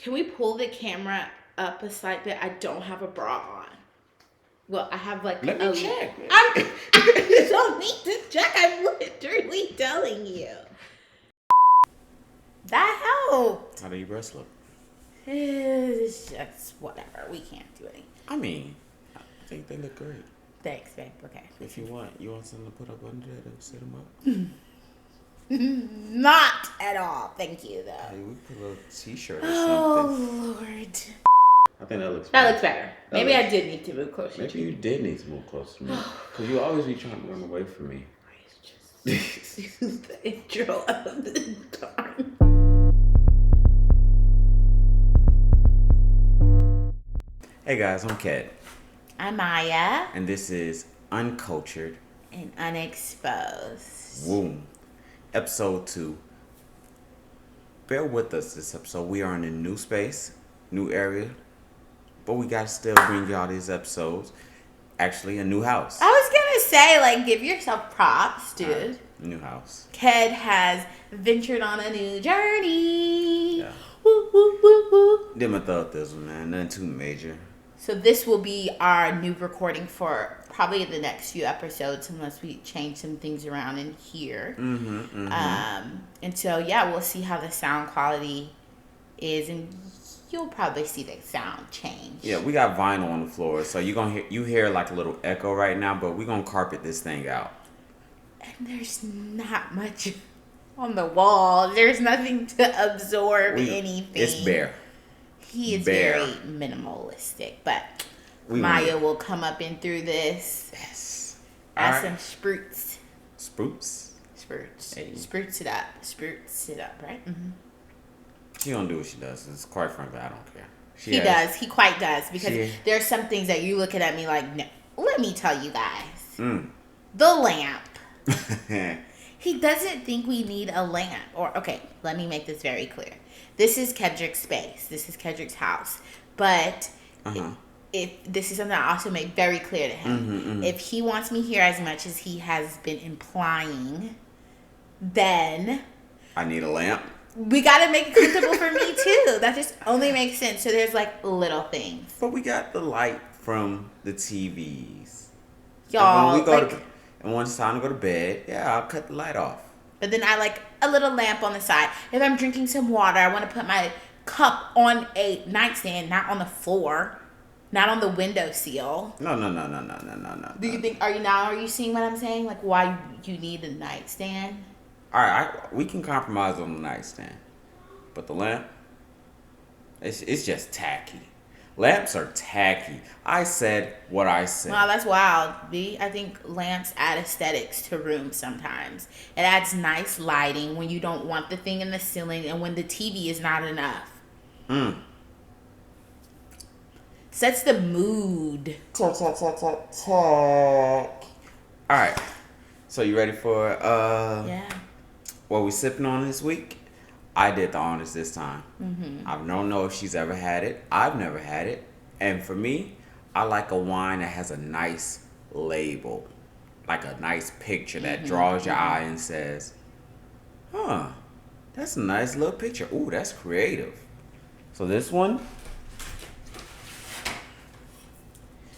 Can we pull the camera up a slight bit? I don't have a bra on. Well, I have like. Let me check. You don't need to check. I'm literally telling you. That helped. How do your breasts look? It's just whatever. We can't do anything. I mean, I think they look great. Thanks, babe. Okay. If you want something to put up under there to set them up? Not at all. Thank you, though. Hey, we put a little t-shirt or Oh, something. Lord. I think that looks better. That looks better. Maybe I did need to move closer. Maybe you did need to move closer to me. Because you always be trying to run away from me. This is the intro of the darn. Hey guys, I'm Kat. I'm Maya. And this is Uncultured And Unexposed. Woo. Episode 2. Bear with us this episode. We are in a new space, new area. But we gotta still bring y'all these episodes. Actually, a new house. I was gonna say, like, give yourself props, dude. New house. Ked has ventured on a new journey. Yeah. Woo, woo, woo, woo. Did my thought this one, man. Nothing too major. So this will be our new recording for probably the next few episodes, unless we change some things around in here. And so, yeah, we'll see how the sound quality is, and you'll probably see the sound change. Yeah, we got vinyl on the floor, so you hear like a little echo right now, but we're gonna carpet this thing out. And there's not much on the wall. There's nothing to absorb anything. It's bare. He is bare. very minimalistic, but Maya will come up in through this. Yes. Add some spruits. Spruits? Spruits. Hey. Spruits it up. Spruits it up, right? Mm-hmm. She don't do what she does. It's quite frankly, I don't care. He does. He quite does. Because there are some things that you looking at me like, no. Let me tell you guys. The lamp. He doesn't think we need a lamp. Or, okay, let me make this very clear. This is Kedrick's space. This is Kedrick's house. But if this is something I also made very clear to him. If he wants me here as much as he has been implying, then I need a lamp. We gotta make it comfortable for me too. That just only makes sense. So there's like little things. But we got the light from the TVs. Y'all, and when it's time to go to bed, I'll cut the light off. But then I like a little lamp on the side. If I'm drinking some water, I want to put my cup on a nightstand, not on the floor, not on the windowsill. No. Do you think? Are you seeing what I'm saying? Like why you need a nightstand? All right, we can compromise on the nightstand, but the lamp, it's just tacky. Lamps are tacky. I said what I said. Wow, that's wild, B. I think lamps add aesthetics to rooms sometimes. It adds nice lighting when you don't want the thing in the ceiling and when the TV is not enough. Sets the mood. All right, so you ready for Yeah. what we sipping on this week? I did the honors this time. I don't know if she's ever had it. I've never had it. And for me, I like a wine that has a nice label. Like a nice picture that draws your eye and says, that's a nice little picture. Ooh, that's creative. So this one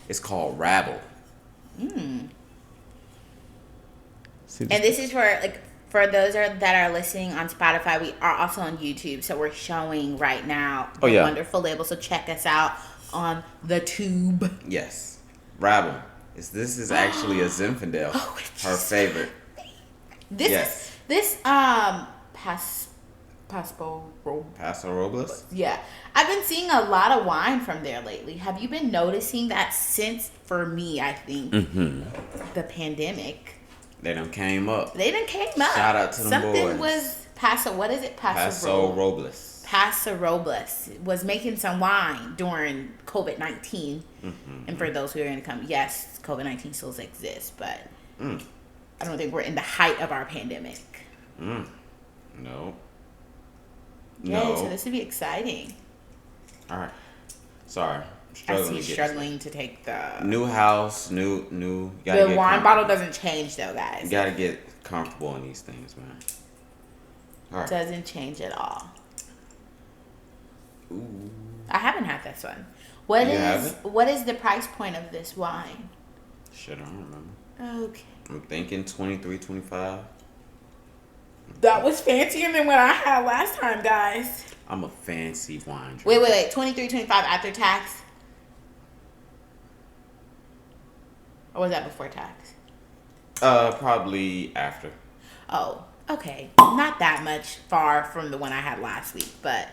is called Rabble. And this is for those that are listening on Spotify, we are also on YouTube. So we're showing right now the wonderful label. So check us out on the tube. Yes. Rabble. This is actually a Zinfindel. Her favorite. This Paso Robles? Yeah. I've been seeing a lot of wine from there lately. Have you been noticing that since, for me, I think, the pandemic? They done came up. Shout out to them Something boys. Was Paso. What is it? Paso Robles. Paso Robles was making some wine during COVID-19. And for those who are going to come, yes, COVID-19 still exists, but I don't think we're in the height of our pandemic. No. Yeah, so this would be exciting. All right. Sorry. I see struggling to take the new house, new. The wine bottle doesn't change though, guys. You gotta get comfortable in these things, man. All right. Doesn't change at all. Ooh. I haven't had this one. What is the price point of this wine? Shit, I don't remember. Okay. I'm thinking 23, 25. That was fancier than what I had last time, guys. I'm a fancy wine drinker. Wait. 23, 25 after tax? Or was that before tax? Probably after. Oh, okay. Not that much far from the one I had last week, but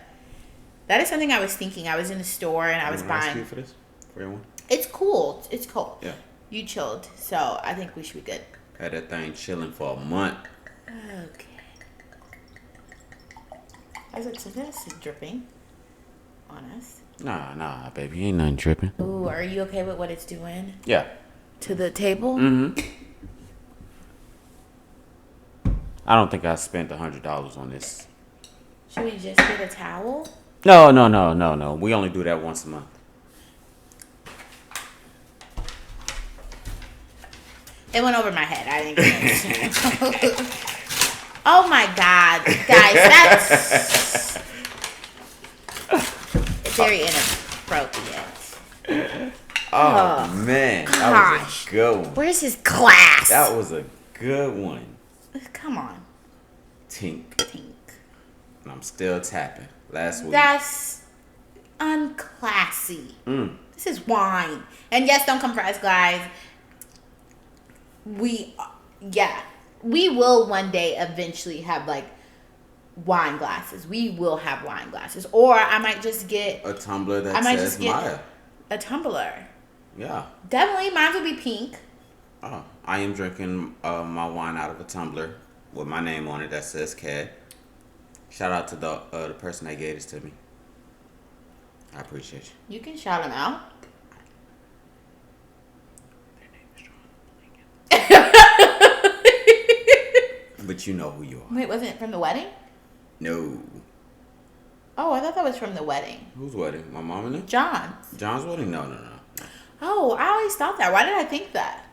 that is something I was thinking. I was in the store and I was buying. For this? For your one? It's cool. It's cold. Yeah. You chilled, so I think we should be good. Had that thing chilling for a month. Okay. I was like, so this is dripping on us. Nah, baby. Ain't nothing tripping. Ooh, are you okay with what it's doing? Yeah. To the table? Mm-hmm. I don't think I spent $100 on this. Should we just get a towel? No. We only do that once a month. It went over my head. I didn't get it. Oh my God, guys, that's very inappropriate. Oh man, that was a good one. Where's his glass? That was a good one. Come on. Tink. And I'm still tapping. Last week. That's unclassy. This is wine. And yes, don't come for us, guys. We will one day eventually have like wine glasses. We will have wine glasses. Or I might just get a tumbler that says Maya. A tumbler. Yeah. Definitely. Mine would be pink. Oh, I am drinking my wine out of a tumbler with my name on it that says CAD. Shout out to the person that gave this to me. I appreciate you. You can shout them out. Their name is John. But you know who you are. Wait, wasn't it from the wedding? No. Oh, I thought that was from the wedding. Whose wedding? My mom and them? John's wedding? No. Oh, I always thought that. Why did I think that?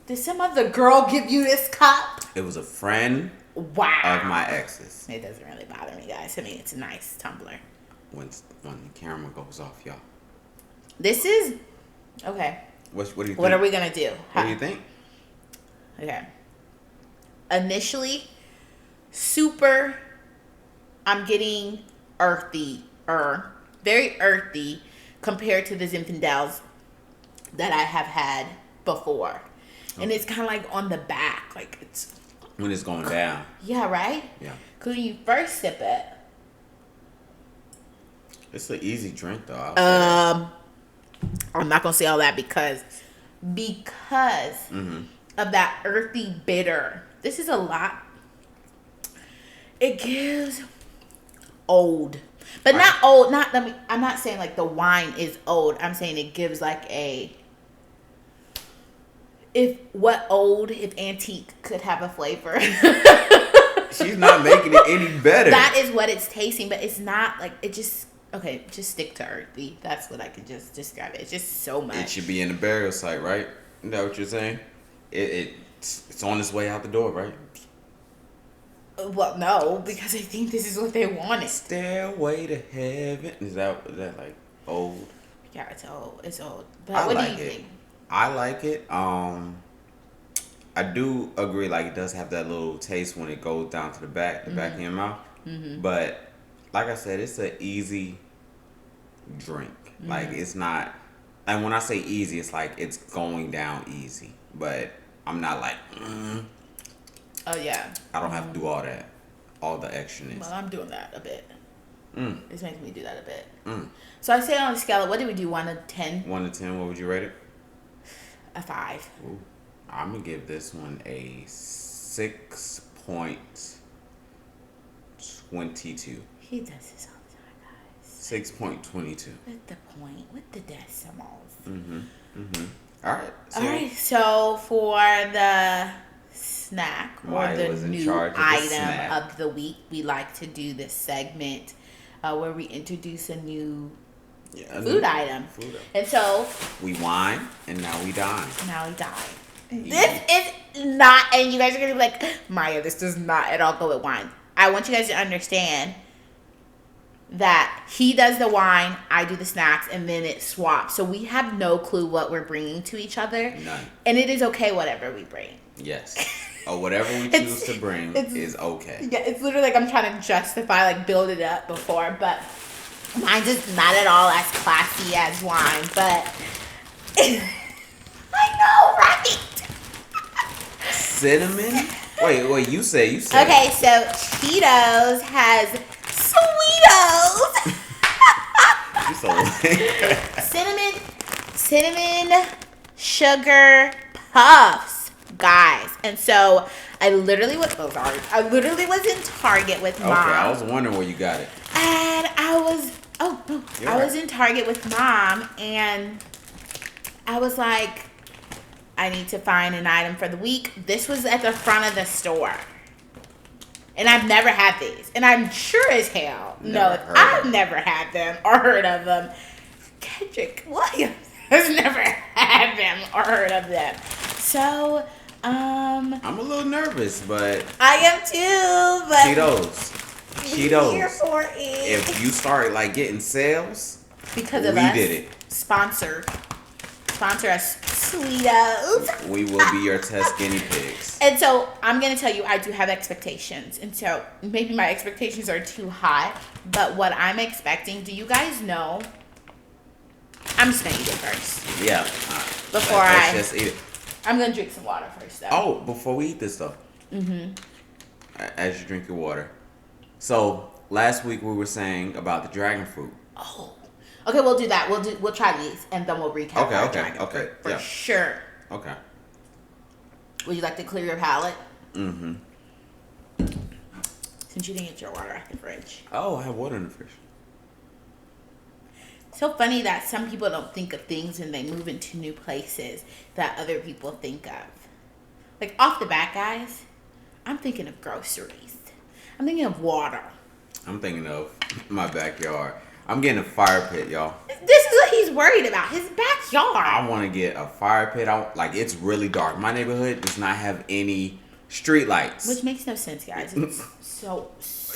Did some other girl give you this cup? It was a friend of my ex's. It doesn't really bother me, guys. I mean, it's a nice tumbler. When the camera goes off, y'all. This is... Okay. What do you think? What are we going to do? What do you think? Okay. Initially, super... I'm getting earthy. Very earthy compared to the Zinfindels that I have had before. And it's kind of like on the back. Like it's... When it's going down. Yeah, right? Yeah. Because when you first sip it... It's an easy drink, though. I'm not going to say all that because of that earthy bitter. This is a lot. It gives old. But not old. I'm not saying like the wine is old. I'm saying it gives like a... If antique could have a flavor. She's not making it any better. That is what it's tasting, but it's not like it just... Okay, just stick to earthy. That's what I could just describe it. It's just so much. It should be in the burial site, right? Is that what you're saying? It's on its way out the door, right? Well, no, because I think this is what they wanted. Stairway to heaven. Is that like old? Yeah, it's old. It's old. But what do you think? I like it. I do agree. Like it does have that little taste when it goes down to the back of your mouth. Mm-hmm. But like I said, it's an easy drink. Mm-hmm. Like it's not. And when I say easy, it's like it's going down easy. But I'm not like. Oh yeah. I don't have to do all that, all the extraness. Well, I'm doing that a bit. This makes me do that a bit. So I say on a scale of, what did we do, 1 to 10? 1 to 10, what would you rate it? A 5. Ooh. I'm going to give this one a 6.22. He does this all the time, guys. 6.22. With the point, with the decimals. All right. So for the snack or the new item of the week, we like to do this segment where we introduce a new food item. And so we wine and now we dine. This is not, and you guys are gonna be like, Maya, this does not at all go with wine. I want you guys to understand that he does the wine, I do the snacks, and then it swaps. So we have no clue what we're bringing to each other. None. And it is okay whatever we bring. Yes. Or whatever we choose to bring is okay. Yeah, it's literally like I'm trying to justify, like build it up before, but mine's just not at all as classy as wine, but I know, right? Cinnamon? Wait, you say. Okay, so Cheetos has Sweetos. You so lame. Cinnamon sugar puffs, guys. And so I literally was in Target with Mom. Okay, I was wondering where you got it. And I was in Target with Mom, and I was like, I need to find an item for the week. This was at the front of the store. And I've never had these. And I'm sure as hell, I've never had them or heard of them. Kendrick Williams has never had them or heard of them. So, I'm a little nervous, but I am too, but Cheetos. Here for it. If you start like getting sales, because of we us, did it. Sponsor us, Sweetos. We will be your test guinea pigs. And so I'm going to tell you, I do have expectations. And so maybe my expectations are too high. But what I'm expecting, do you guys know? I'm just going to eat it first. Yeah. Let's just eat it. I'm going to drink some water first, though. Oh, before we eat this stuff. Mm-hmm. As you drink your water. So, last week we were saying about the dragon fruit. Oh. Okay, we'll do that. We'll try these, and then we'll recap. Okay. For sure. Okay. Would you like to clear your palate? Mm-hmm. Since you didn't get your water out the fridge. Oh, I have water in the fridge. So funny that some people don't think of things when they move into new places that other people think of. Like, off the bat, guys, I'm thinking of groceries. I'm thinking of water. I'm thinking of my backyard. I'm getting a fire pit, y'all. This is what he's worried about. His backyard. I want to get a fire pit. It's really dark. My neighborhood does not have any street lights. Which makes no sense, guys. It's so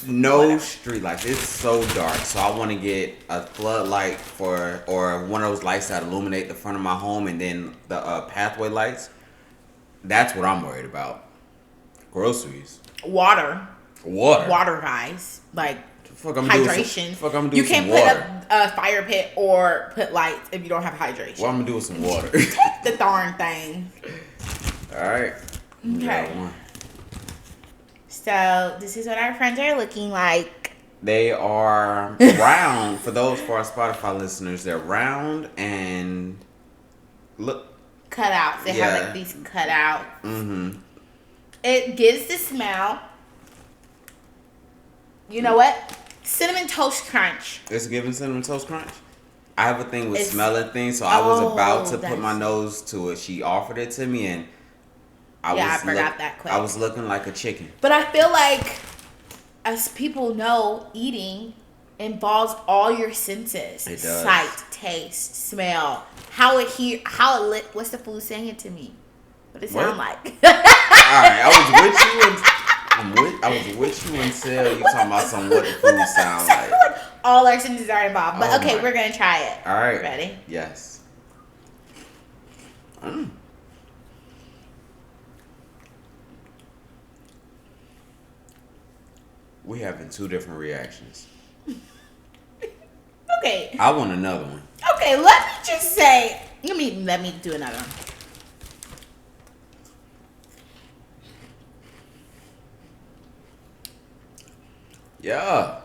no street lights. It's so dark. So I want to get a floodlight or one of those lights that illuminate the front of my home, and then the pathway lights. That's what I'm worried about. Groceries. Water, guys. Like, hydration. You can't put up a fire pit or put lights if you don't have hydration. What I'm gonna do with some water? Take the darn thing. All right. Okay. So this is what our friends are looking like. They are round. For our Spotify listeners, they're round and look cutouts. They have like these cutouts. Mm-hmm. It gives the smell. You know what? Cinnamon Toast Crunch. It's giving Cinnamon Toast Crunch? I have a thing with smelling things, so I was about to put my nose to it. She offered it to me, and I forgot that quick. I was looking like a chicken. But I feel like, as people know, eating involves all your senses. It does. Sight, taste, smell. What's the food saying it to me? What it sound like? Alright, I was with you until you talking about what the food sound like. All our senses are involved. But okay, we're going to try it. All right. Ready? Yes. We having two different reactions. Okay. I want another one. Okay, let me just say. Let me do another one. Yeah.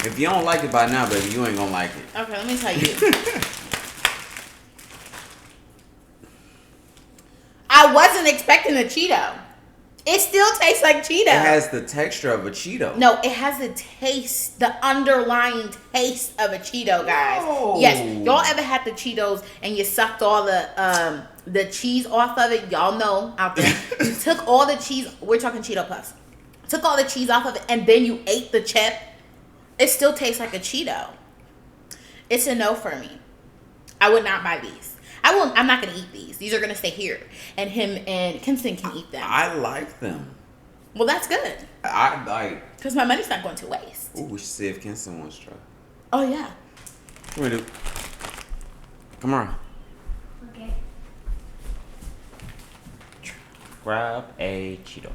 If you don't like it by now, baby, you ain't gonna like it. Okay, let me tell you. I wasn't expecting a Cheeto. It still tastes like Cheeto. It has the texture of a Cheeto. No, it has the taste, the underlying taste of a Cheeto, guys. No. Yes. Y'all ever had the Cheetos and you sucked all the cheese off of it? Y'all know out there. You took all the cheese. We're talking Cheeto Puffs. Took all the cheese off of it and then you ate the chip. It still tastes like a Cheeto. It's a no for me. I would not buy these. I'm not going to eat these. These are going to stay here. And him and Kinston can eat them. I like them. Well, that's good. I like. Because my money's not going to waste. Ooh, we should see if Kenson wants to try. Oh, yeah. Come here, dude. Come on. Okay. Grab a Cheeto.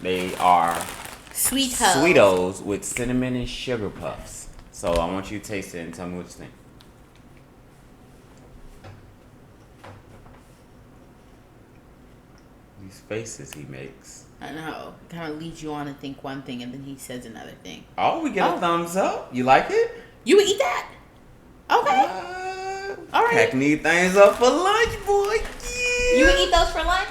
They are Sweetos with cinnamon and sugar puffs. So I want you to taste it and tell me what you think. These faces he makes. I know. It kind of leads you on to think one thing and then he says another thing. Oh, we get a thumbs up. You like it? You would eat that? Okay. All right. Packing these things up for lunch, boy. Yeah. You would eat those for lunch?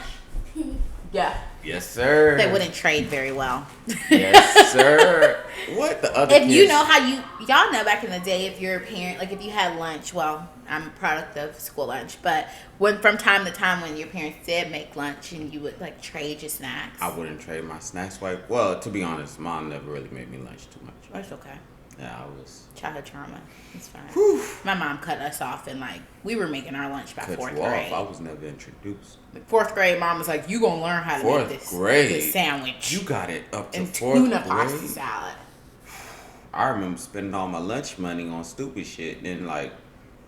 Yeah. Yes, sir. They wouldn't trade very well. Yes, sir. What the other If kids? you know how y'all know back in the day, if you're a parent, like if you had lunch, well, I'm a product of school lunch, but from time to time when your parents did make lunch and you would like trade your snacks. I wouldn't trade my snacks. Well, to be honest, Mom never really made me lunch too much. That's okay. Yeah, I was. Childhood trauma. It's fine. Whew. My mom cut us off and like we were making our lunch by Cut fourth you grade. off. I was never introduced. Like, fourth grade, mom was like, "You gonna learn how to make this sandwich You got it up to and fourth tuna grade. pasta salad." I remember spending all my lunch money on stupid shit. Then like,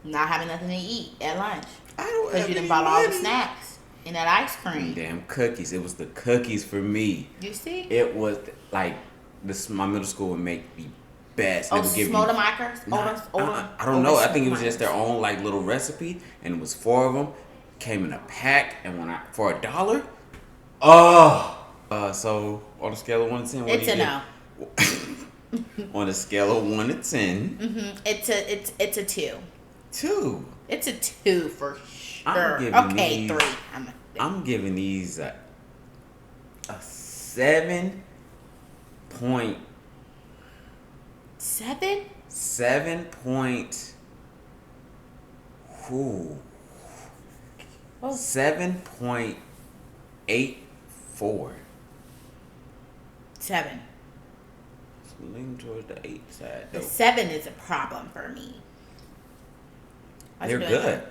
Not having nothing to eat at lunch I don't because you done bought all the snacks and that ice cream. Damn cookies. It was the cookies for me. You see? It was like this. My middle school would make the best. Oh, They would give you- Smodemakers? I don't know. I think it was just their own like little recipe, and it was 4 of them. Came in a pack, and for $1. So on a scale of 1 to 10, what It's do you a give? On a scale of 1 to 10, It's a 2. 2. It's a 2 for sure. I'm giving Okay, these- 3. I'm giving these a 7 point 7? 7 point. Whoo. Oh. 7.84. 7. So leaning towards the 8 side. The Though. 7 is a problem for me. They're good.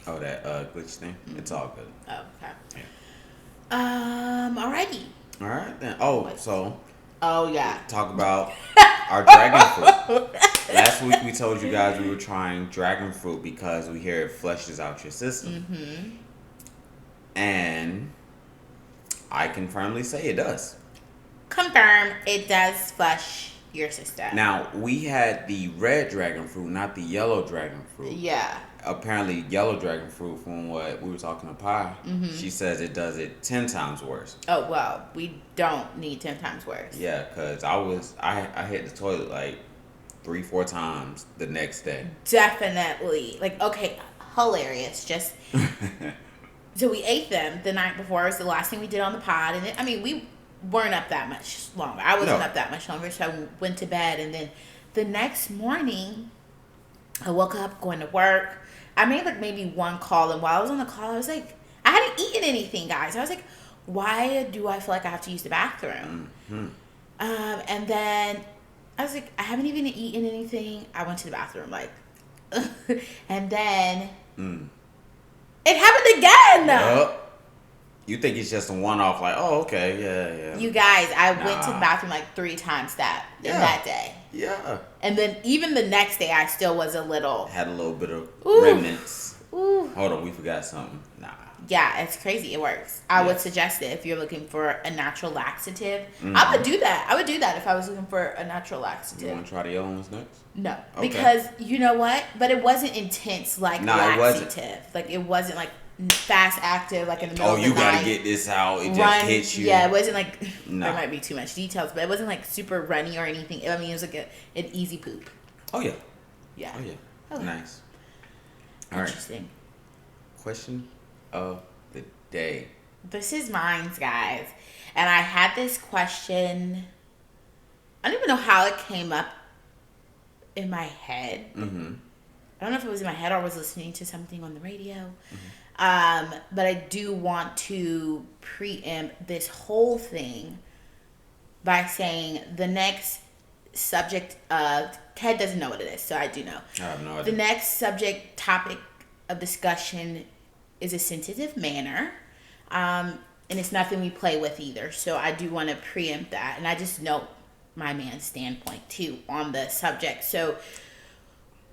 Oh, that glitch thing. Mm-hmm. It's all good. Oh, okay. Yeah. Alrighty. All right then. Oh, What? so Oh yeah. talk about our dragon fruit. Last week we told you guys we were trying dragon fruit because we hear it flushes out your system. Mm-hmm. And I can firmly say it does. Confirm, it does flush your system. Now, we had the red dragon fruit, not the yellow dragon fruit. Yeah. Apparently, yellow dragon fruit, from what we were talking to Pi, she says it does it 10 times worse. Oh, well, we don't need 10 times worse. Yeah, because I hit the toilet like 3-4 times the next day. Definitely. Like, okay, hilarious. Just so we ate them the night before. It was the last thing we did on the pod, and we weren't up that much longer. I wasn't up that much longer, so I went to bed, and then the next morning, I woke up going to work. I made like maybe one call, and while I was on the call, I was like, I hadn't eaten anything, guys. I was like, why do I feel like I have to use the bathroom? Mm-hmm. And then I was like, I haven't even eaten anything. I went to the bathroom, like, and then it happened again. Yep. You think it's just a one-off, like, oh, okay, yeah. You guys, I went to the bathroom like 3 times in that day. Yeah. And then even the next day, I still was a little. Had a little bit of Ooh. remnants. Ooh. Hold on, we forgot something. Nah. Yeah, it's crazy. It works. I would suggest it if you're looking for a natural laxative. I would do that. I would do that if I was looking for a natural laxative. You want to try the yellow ones next? No, Okay. because you know what? But it wasn't intense like laxative. It wasn't. Like it wasn't like fast active like in the middle of the you night. gotta get this out. It just hits you. Yeah, it wasn't like No. there might be too much details, but it wasn't like super runny or anything. I mean, it was like an easy poop. Oh yeah. Yeah. Oh yeah. Okay. Nice. All right. Interesting. Question of the day. This is mine, guys. And I had this question. I don't even know how it came up in my head. Mm-hmm. I don't know if it was in my head or I was listening to something on the radio. But I do want to preempt this whole thing by saying the next subject of... Ted doesn't know what it is, so I do know. I have no idea. The next topic of discussion is a sensitive manner. And it's nothing we play with either. So I do want to preempt that. And I just know my man's standpoint too on the subject. So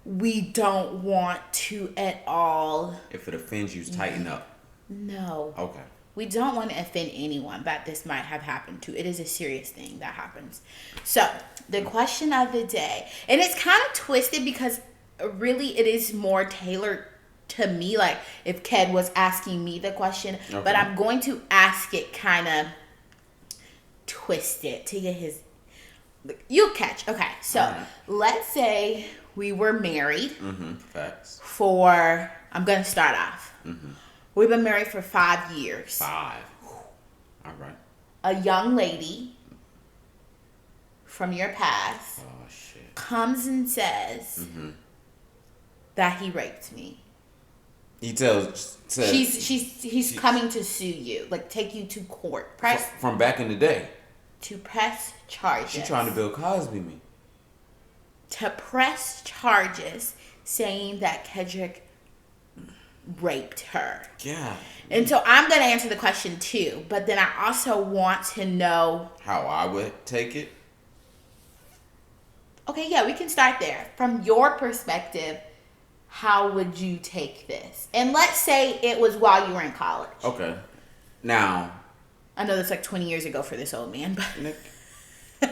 we don't want to at all. If it offends you, tighten up. No. Okay. We don't want to offend anyone that this might have happened to. It is a serious thing that happens. So the question of the day, and it's kind of twisted because really it is more tailored to me, like if Ked was asking me the question, okay. But I'm going to ask it kind of twisted to get his, you'll catch. Okay, so let's say we were married. Facts. For, I'm going to start off. We've been married for 5 years. 5. All right. A young lady from your past comes and says that he raped me. He tells he's coming to sue you, like take you to court. Press from back in the day. To press charges. She's trying to Bill Cosby me. To press charges saying that Kedrick raped her. Yeah. And so I'm going to answer the question too, but then I also want to know how I would take it. Okay, yeah, we can start there. From your perspective, how would you take this? And let's say it was while you were in college. Okay. Now, I know that's like 20 years ago for this old man, but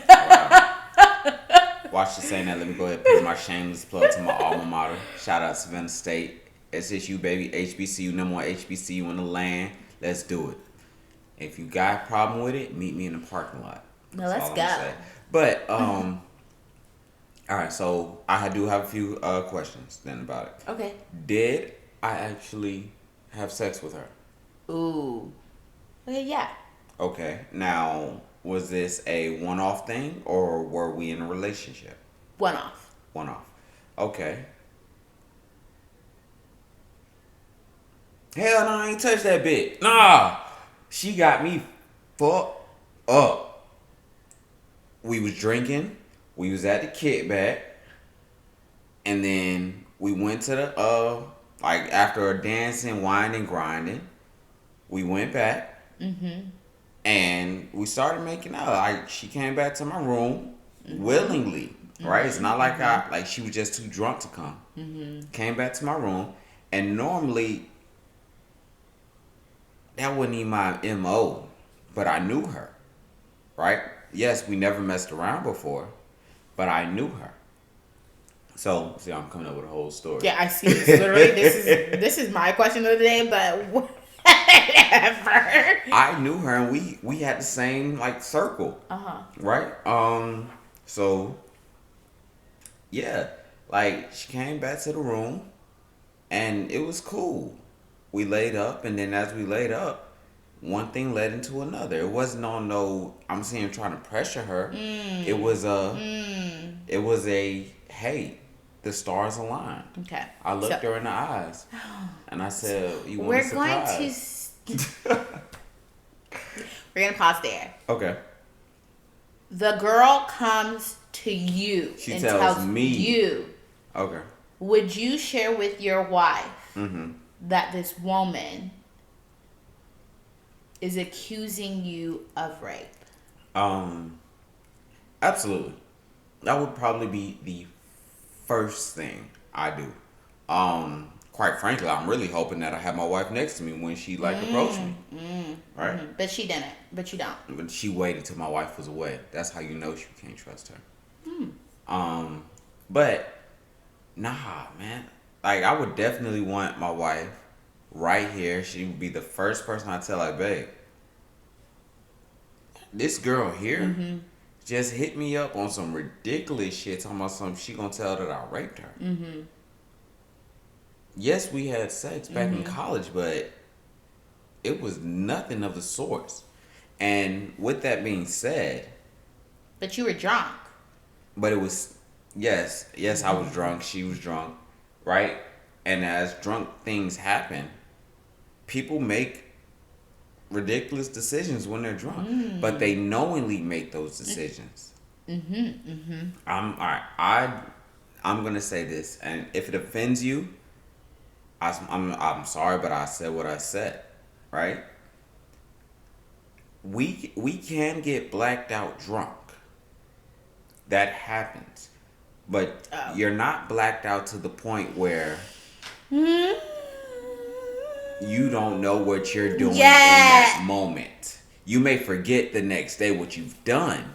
wow. Watch you saying that. Let me go ahead and put my shameless plug to my alma mater. Shout out to Zinfindel State. SSU, baby. HBCU, number 1 HBCU in the land. Let's do it. If you got a problem with it, meet me in the parking lot. No, let's go. But, all right, so I do have a few questions then about it. Okay. Did I actually have sex with her? Ooh. Okay, yeah. Okay. Now, was this a one-off thing or were we in a relationship? One-off. One-off. Okay. Hell no, I ain't touched that bitch. Nah. She got me fucked up. We was drinking. We was at the kickback. And then we went to the, like after a dancing, whining, grinding, we went back. And we started making out. Like she came back to my room willingly, right? It's not like she was just too drunk to come. Came back to my room. And normally, that wasn't even my MO, but I knew her, right? Yes, we never messed around before, but I knew her. So, see, I'm coming up with a whole story. Yeah, I see this. Literally, this is my question of the day, but whatever. I knew her, and we had the same, like, circle. Right? So, yeah. Like, she came back to the room, and it was cool. We laid up, and then as we laid up, one thing led into another. It wasn't on no, I'm saying trying to pressure her. It was a, hey, the stars aligned. Okay. I looked her in the eyes, and I said, you want a surprise? We're going to pause there. Okay. The girl comes to you she and tells me. You. Okay. Would you share with your wife that this woman is accusing you of rape? Absolutely. That would probably be the first thing I do. Quite frankly, I'm really hoping that I have my wife next to me when she approached me. Right? But she didn't. But you don't. But she waited till my wife was away. That's how you know you can't trust her. But nah, man. Like I would definitely want my wife right here. She would be the first person I tell, like, babe, this girl here just hit me up on some ridiculous shit, talking about something she gonna tell that I raped her. Yes, we had sex back in college, but it was nothing of the sort. And with that being said, but you were drunk. But it was yes, I was drunk. She was drunk, right? And as drunk things happen, people make ridiculous decisions when they're drunk, but they knowingly make those decisions. I'm all right. I'm gonna say this, and if it offends you, I'm sorry, but I said what I said, right? we can get blacked out drunk. That happens. But you're not blacked out to the point where you don't know what you're doing in that moment. You may forget the next day what you've done,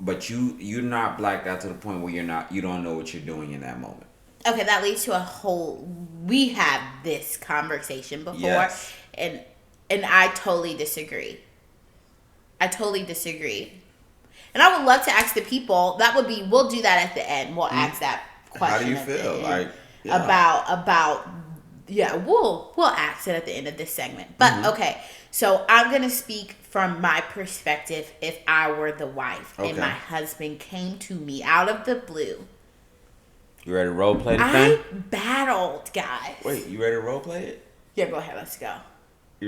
but you're not blacked out to the point where you don't know what you're doing in that moment. Okay, that leads to a whole. We had this conversation before, yes. and I totally disagree. And I would love to ask the people. That would be. We'll do that at the end. We'll ask that question. How do you feel? Like about we'll ask it at the end of this segment. But okay, so I'm gonna speak from my perspective. If I were the wife and my husband came to me out of the blue. You ready to role play the thing? I battled, guys. Wait, you ready to role play it? Yeah, go ahead. Let's go.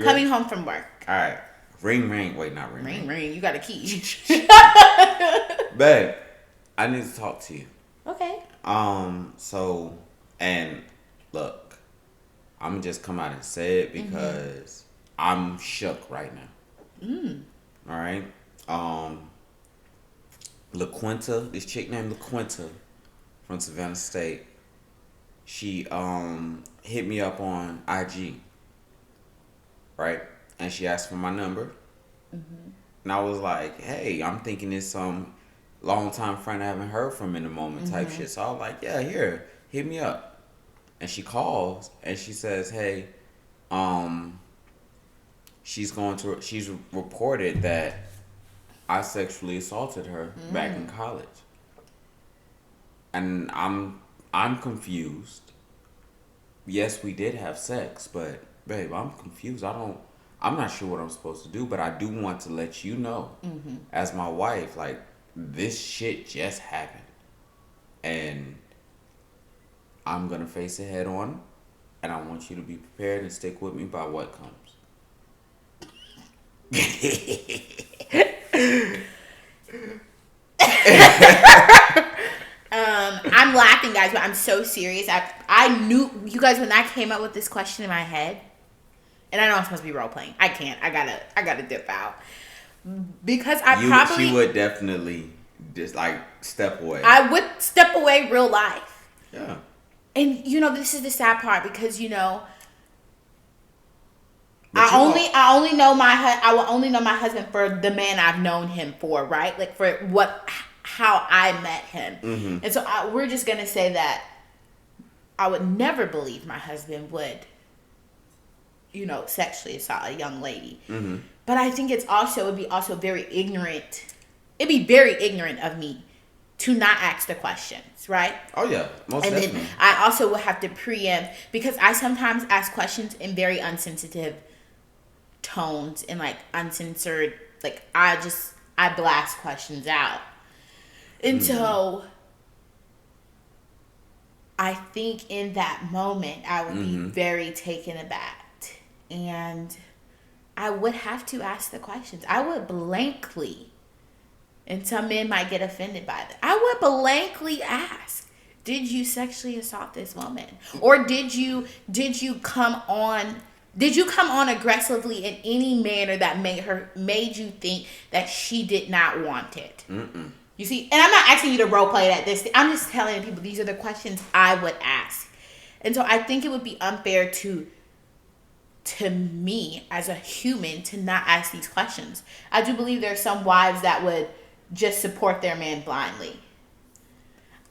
Coming home from work. All right. Ring, ring. Wait, not ring, ring. Ring, you got a key. Babe, I need to talk to you. Okay. So, and look, I'm going to just come out and say it because I'm shook right now. All right? LaQuinta, this chick named LaQuinta from Savannah State, she hit me up on IG, right? And she asked for my number. And I was like, hey, I'm thinking it's some long-time friend I haven't heard from in a moment type shit. So I was like, yeah, here, hit me up. And she calls and she says, hey, she's reported that I sexually assaulted her back in college. And I'm confused. Yes, we did have sex, but babe, I'm confused. I'm not sure what I'm supposed to do, but I do want to let you know, as my wife, like, this shit just happened. And I'm going to face it head on, and I want you to be prepared and stick with me by what comes. I'm laughing, guys, but I'm so serious. I knew, you guys, when I came up with this question in my head, and I know I'm supposed to be role playing. I can't. I gotta dip out because She would definitely just like step away. I would step away, real life. Yeah. And this is the sad part because I will only know my husband for the man I've known him for, right? Like for how I met him. And so we're just gonna say that I would never believe my husband would. Sexually assault a young lady. But I think it would be very ignorant. It'd be very ignorant of me to not ask the questions, right? Oh yeah, most definitely. Then I also will have to preempt because I sometimes ask questions in very unsensitive tones and like uncensored. Like I blast questions out, and so I think in that moment I would be very taken aback. And I would have to ask the questions. I would blankly, and some men might get offended by that. I would blankly ask, did you sexually assault this woman? Or did you come on aggressively in any manner that made you think that she did not want it? You see, and I'm not asking you to role play that I'm just telling people these are the questions I would ask. And so I think it would be unfair to me as a human to not ask these questions. I do believe there are some wives that would just support their man blindly.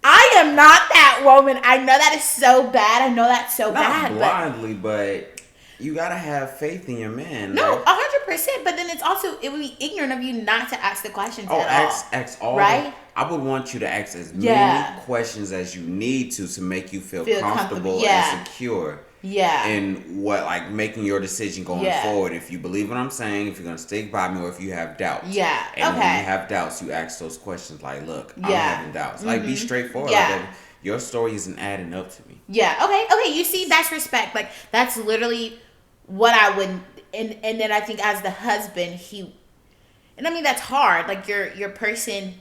I am not that woman. I know that is so bad. Not blindly, but you gotta have faith in your man. No, 100%. But then it would be ignorant of you not to ask the questions at all. Ask all. Right? I would want you to ask as many questions as you need to make you feel comfortable and secure. Yeah. And making your decision going forward. If you believe what I'm saying, if you're going to stick by me, or if you have doubts. Yeah. And when you have doubts, you ask those questions like, look, I'm having doubts. Like, be straightforward. Yeah. Like, your story isn't adding up to me. Yeah. Okay. You see, that's respect. Like, that's literally what I would, and then I think as the husband, and I mean, that's hard. Like, your person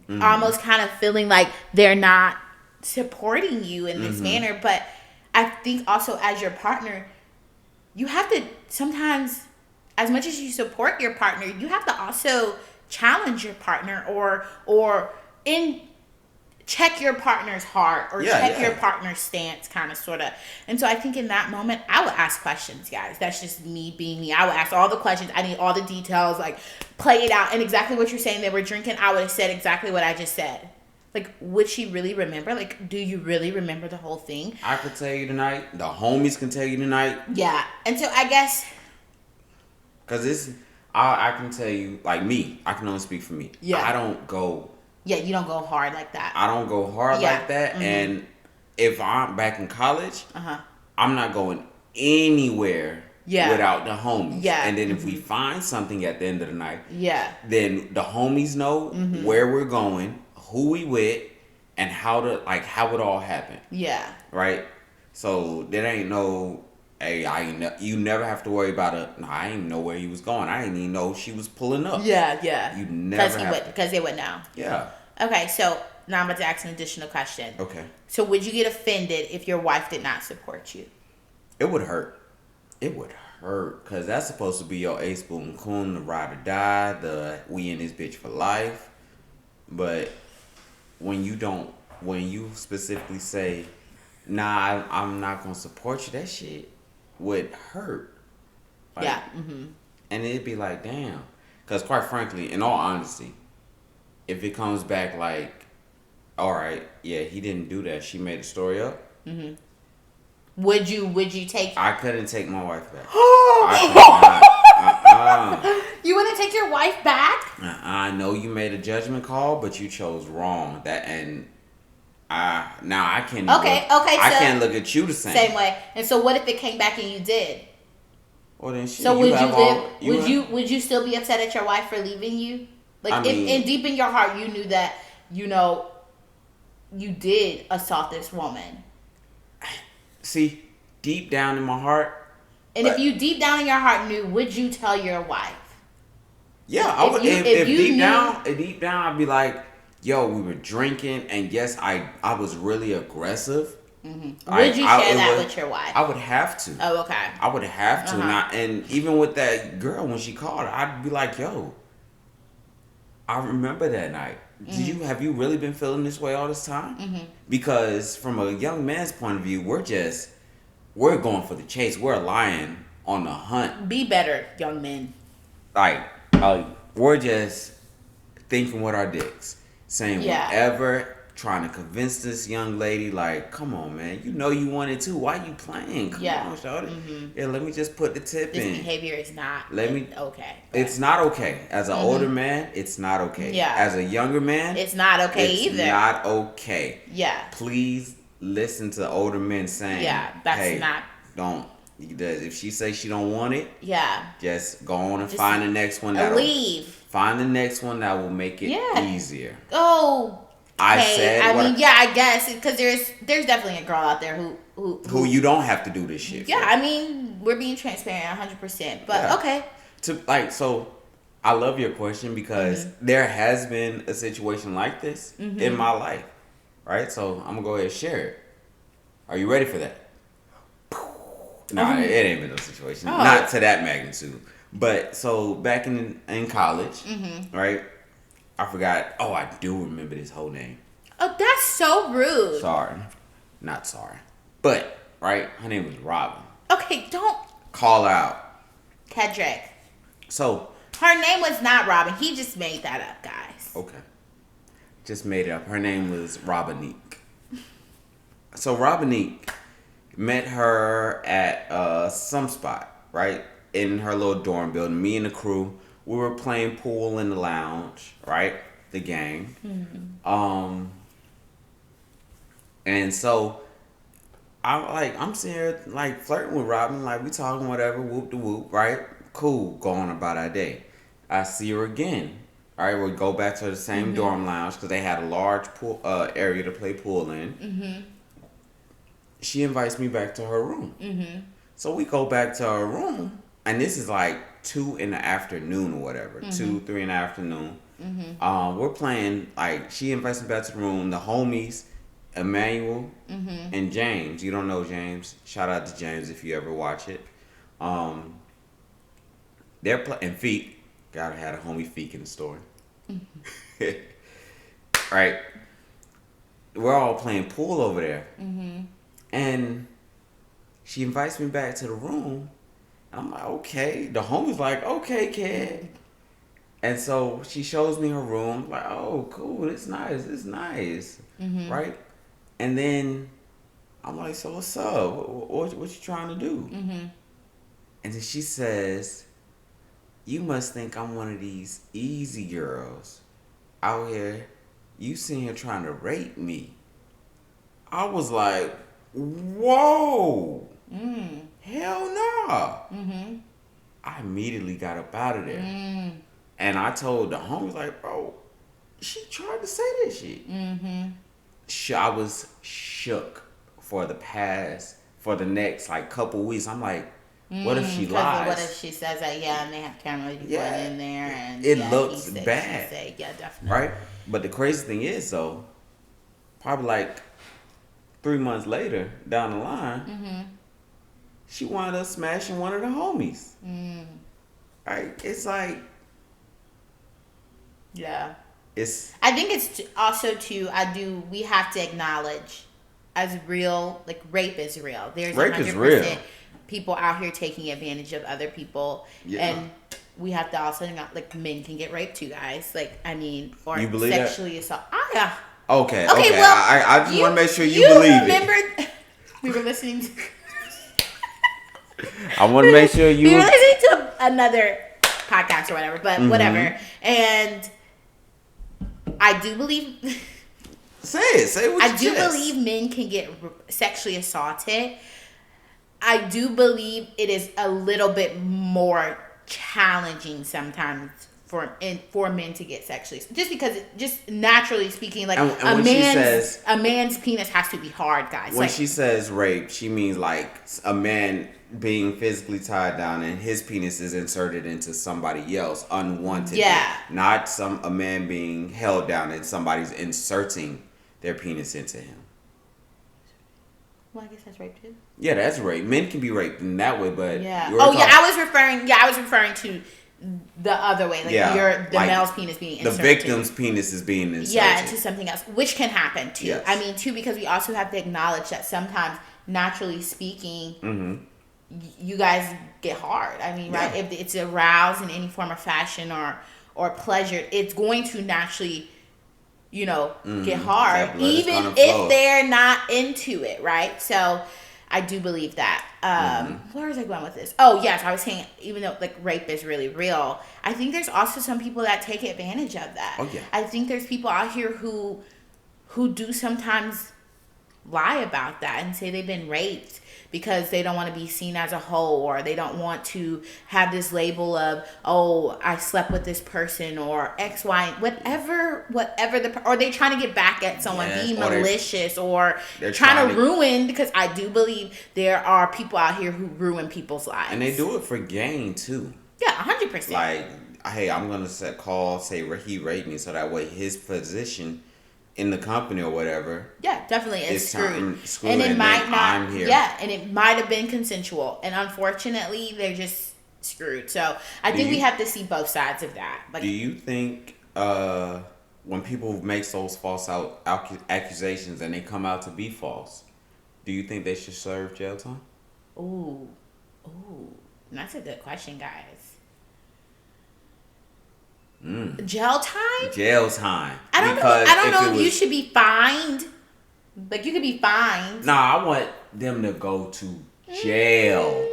almost kind of feeling like they're not supporting you in this manner, but I think also as your partner, you have to sometimes as much as you support your partner, you have to also challenge your partner or in check your partner's heart or check your partner's stance, kind of, sort of. And so I think in that moment, I would ask questions, guys. That's just me being me. I would ask all the questions. I need all the details, like play it out. And exactly what you're saying, they were drinking, I would have said exactly what I just said. Like, would she really remember? Like, do you really remember the whole thing? I could tell you tonight. The homies can tell you tonight. Yeah. And so I guess... Because I can tell you, like me, I can only speak for me. Yeah. I don't go... Yeah, you don't go hard like that. I don't go hard like that. Mm-hmm. And if I'm back in college, I'm not going anywhere without the homies. Yeah. And then if we find something at the end of the night, then the homies know where we're going, who we with, and how it all happened. Yeah. Right? So there ain't no... Hey, you never have to worry about it. No, I didn't know where he was going. I didn't even know she was pulling up. Yeah. You never because they would know. Yeah. Okay, so now I'm about to ask an additional question. Okay. So would you get offended if your wife did not support you? It would hurt. It would hurt because that's supposed to be your ace boom coon, the ride or die, the we in this bitch for life. But when you specifically say, nah, I'm not gonna support you, that shit would hurt. Like, yeah. Mm-hmm. And it'd be like, damn. Because quite frankly, in all honesty, if it comes back like, all right, yeah, he didn't do that. She made a story up. Mm-hmm. Would you take... I couldn't take my wife back. I could not. You wouldn't take your wife back? I know you made a judgment call, but you chose wrong. Now I can't. Okay. I can't look at you the same way. And so, what if it came back and you did? Well, then so would you still be upset at your wife for leaving you? Like, if deep in your heart you knew that you did assault this woman. See, deep down in my heart. And if you deep down in your heart knew, would you tell your wife? Yeah, I would. If deep down, I'd be like, yo, we were drinking, and yes, I was really aggressive. Mm-hmm. Would you share that with your wife? I would have to. Oh, okay. I would have to. And even with that girl, when she called, I'd be like, yo, I remember that night. Mm-hmm. Have you really been feeling this way all this time? Mm-hmm. Because from a young man's point of view, we're going for the chase. We're a lion on the hunt. Be better, young men. We're just thinking with our dicks. Saying whatever, trying to convince this young lady, like, come on, man, you know you wanted to. Why you playing? Come on, shawty. Mm-hmm. Yeah, let me just put the tip in. This behavior is not okay. It's not okay. As an older man, it's not okay. Yeah. As a younger man, it's not okay either. It's not okay. Yeah. Please listen to older men saying, that's not. Don't. If she says she don't want it, just go on and find the next one. Leave. Find the next one that will make it easier. Oh, okay. I guess because there's definitely a girl out there who you don't have to do this shit. Yeah, for. I mean, we're being transparent 100%. But okay. So I love your question because there has been a situation like this in my life, right? So I'm gonna go ahead and share it. Are you ready for that? Nah, it ain't been no situation. Not to that magnitude. But so back in college, right? I forgot. Oh, I do remember this whole name. Oh, that's so rude. Sorry, not sorry. But right, her name was Robin. Okay, don't call out. Kedrick. So her name was not Robin. He just made that up, guys. Okay, just made it up. Her name was Robinique. So Robinique met her at some spot, right? In her little dorm building. Me and the crew, we were playing pool in the lounge, right? The gang. Mm-hmm. And so I'm sitting here like flirting with Robin, like we talking whatever, whoop de whoop, right? Cool, going about our day. I see her again. All right, we'll go back to the same dorm lounge because they had a large pool area to play pool in. Mm-hmm. She invites me back to her room. Mm-hmm. So we go back to her room. And this is like 2 in the afternoon or whatever. 2, 3 in the afternoon. Mm-hmm. We're playing, like, she invites me back to the room. The homies, Emmanuel and James. You don't know James. Shout out to James if you ever watch it. They're playing feet. Gotta have a homie feet in the story. Right. We're all playing pool over there. Mm-hmm. And she invites me back to the room. I'm like, okay. The homie's like, okay, kid. And so she shows me her room. Like, oh, cool. It's nice. It's nice. Mm-hmm. Right? And then I'm like, so what's up? What you trying to do? Mm-hmm. And then she says, you must think I'm one of these easy girls out here. You sitting here trying to rape me. I was like, whoa. Hell nah. Mm-hmm. I immediately got up out of there. And I told the homies, like, bro, she tried to say that shit. Mm-hmm. I was shook for the next, like, couple weeks. I'm like, what if she lies? What if she says that, and they have cameras in there, and it looks bad. Yeah, definitely. Right? But the crazy thing is, though, probably like 3 months later, down the line, she wound up smashing one of the homies. Right? It's like, yeah. I think it's also too. We have to acknowledge as real, like rape is real. There's rape 100% is real. People out here taking advantage of other people, and we have to also not like men can get raped too, guys. Like or you believe sexually assault. Yeah. Okay. Well, I just want to make sure you believe it. We were listening to. I want to make sure you. We were listening to another podcast or whatever, but whatever, and I do believe. Say what I do believe men can get sexually assaulted. I do believe it is a little bit more challenging sometimes for men to get sexually, just because just naturally speaking, like a man's penis has to be hard, guys. When she says rape, she means like a man being physically tied down and his penis is inserted into somebody else unwanted. Yeah. Not a man being held down and somebody's inserting their penis into him. Well, I guess that's rape too. Yeah, that's rape. Men can be raped in that way, but I was referring to the other way, like the male's penis being inserted. The victim's penis is being inserted. Yeah, into something else, which can happen too. Yes. I mean, too, because we also have to acknowledge that sometimes, naturally speaking, you guys get hard. I mean, right? If it's aroused in any form or fashion or pleasure, it's going to naturally, get hard, even if they're not into it, right? So I do believe that. Where was I going with this? Oh, yes, I was saying, even though like rape is really real, I think there's also some people that take advantage of that. Oh, yeah. I think there's people out here who do sometimes lie about that and say they've been raped because they don't want to be seen as a hoe, or they don't want to have this label of, oh, I slept with this person, or X, Y, whatever or they trying to get back at someone, being malicious, or trying to ruin, because I do believe there are people out here who ruin people's lives. And they do it for gain too. Yeah, 100%. Like, hey, I'm going to say he raped me, so that way his position in the company or whatever. Yeah, definitely. It's screwed. And it might not. Yeah, and it might have been consensual. And unfortunately, they're just screwed. So I think we have to see both sides of that. Like, do you think when people make those false accusations and they come out to be false, do you think they should serve jail time? Ooh. That's a good question, guys. Jail time? Jail time. I don't know if you should be fined. Like, you could be fined. Nah, I want them to go to jail.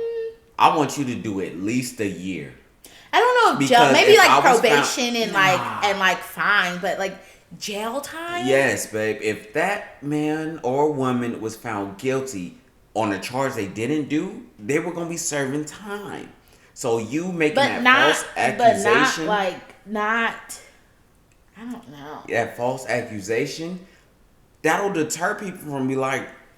I want you to do at least a year. I don't know if jail, maybe like probation and like fine, but like jail time? Yes, babe. If that man or woman was found guilty on a charge they didn't do, they were going to be serving time. So you making false accusation. I don't know. That false accusation, that'll deter people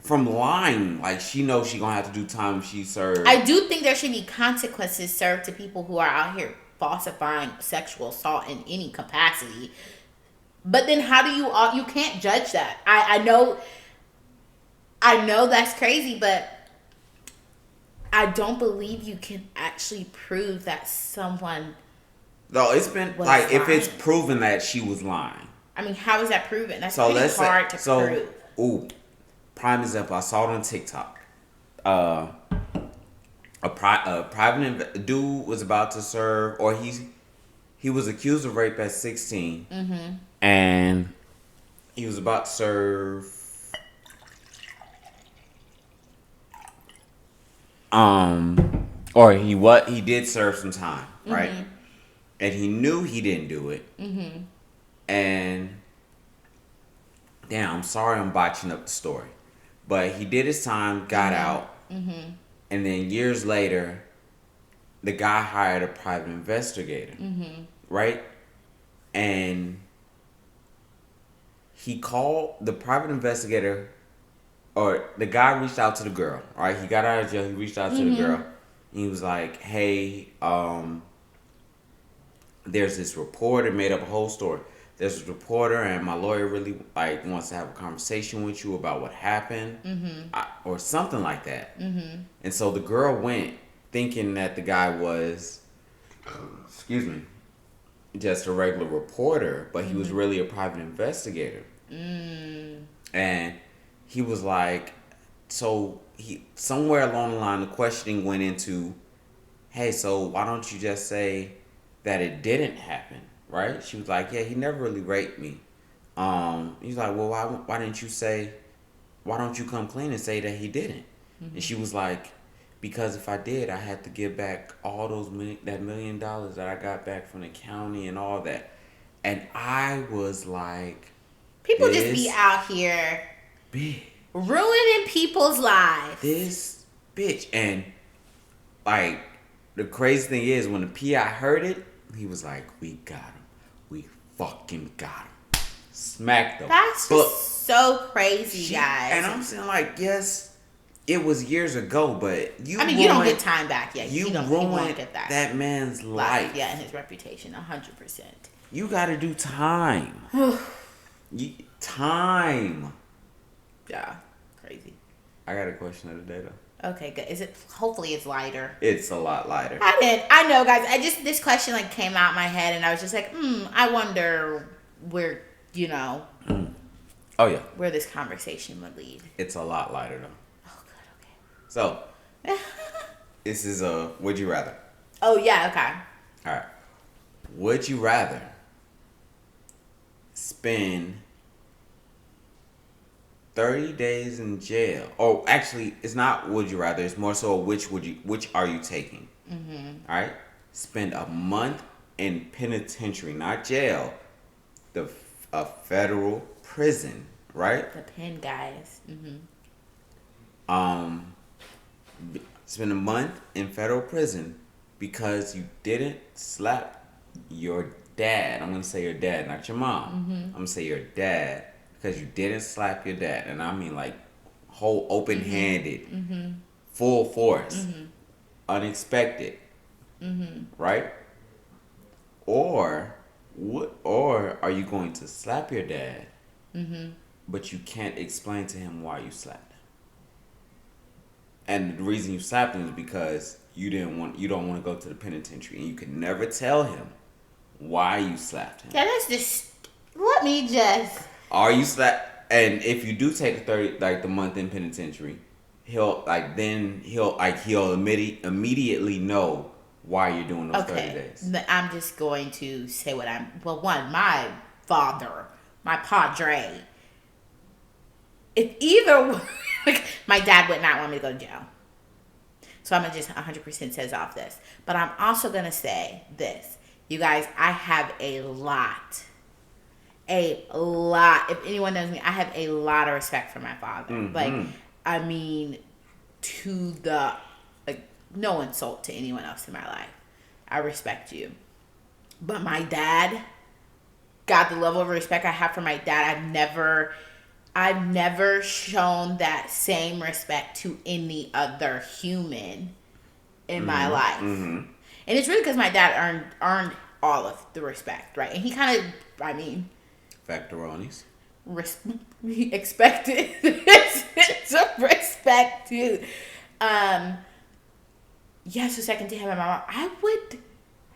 from lying. Like, she knows she gonna have to do time she served. I do think there should be consequences served to people who are out here falsifying sexual assault in any capacity. But then how do you can't judge that. I know that's crazy, but I don't believe you can actually prove that someone. No, it's been like lying. If it's proven that she was lying. I mean, how is that proven? That's so pretty hard to prove. Prime example. I saw it on TikTok. A private dude was about to serve, or he was accused of rape at 16, and he was about to serve. Or he did serve some time, right? And he knew he didn't do it. And damn, I'm sorry I'm botching up the story, but he did his time, got out, and then years later, the guy hired a private investigator, right? And he called the private investigator, or the guy reached out to the girl, right? He got out of jail, he reached out to the girl. And he was like, hey, there's this reporter, made up a whole story. There's this reporter, and my lawyer really wants to have a conversation with you about what happened, or something like that. And so the girl went thinking that the guy was, just a regular reporter, but he was really a private investigator. And he was like, so somewhere along the line, the questioning went into, hey, so why don't you just say that it didn't happen, right? She was like, yeah, he never really raped me. He's like, well, why don't you come clean and say that he didn't? And she was like, because if I did, I had to give back all that $1 million that I got back from the county and all that. And I was like, people just be out here big. Ruining people's lives. This bitch. And the crazy thing is, when the PI heard it, he was like, we got him. We fucking got him. Smacked him. That's just so crazy, guys. And I'm saying, yes, it was years ago, but you don't get time back yet. You ruined that man's life. Yeah, and his reputation, 100%. You gotta do time. Time. Yeah, crazy. I got a question of the day though. Okay, good. Hopefully it's lighter. It's a lot lighter. I know, guys. This question came out my head, and I was just like, I wonder where, Oh yeah, where this conversation would lead. It's a lot lighter though. Oh, good. Okay. So, this is a would you rather. Oh yeah. Okay. All right. Would you rather spend 30 days in jail? Oh, actually, it's not would you rather. It's more so which are you taking? All right. Spend a month in penitentiary, not jail. A federal prison, right? The pen, guys. Spend a month in federal prison because you didn't slap your dad. I'm gonna say your dad, not your mom. I'm gonna say your dad. Because you didn't slap your dad. And I mean whole open-handed, full force, unexpected, right? Or are you going to slap your dad, but you can't explain to him why you slapped him? And the reason you slapped him is because you don't want to go to the penitentiary, and you can never tell him why you slapped him. Yeah, that's just. Let me just. Are you slapped? And if you do take the month in penitentiary, he'll immediately know why you're doing those 30 days. I'm just going to say my father, my padre. If either my dad would not want me to go to jail. So I'm gonna just 100% says off this. But I'm also gonna say this. You guys, I have a lot. If anyone knows me, I have a lot of respect for my father. To the no insult to anyone else in my life. I respect you. But my dad, God, the level of respect I have for my dad, I've never shown that same respect to any other human in my life. And it's really because my dad earned all of the respect, right? And he kind of, Factoronies. He expected some respect too. yes, so second to him and my mom, I would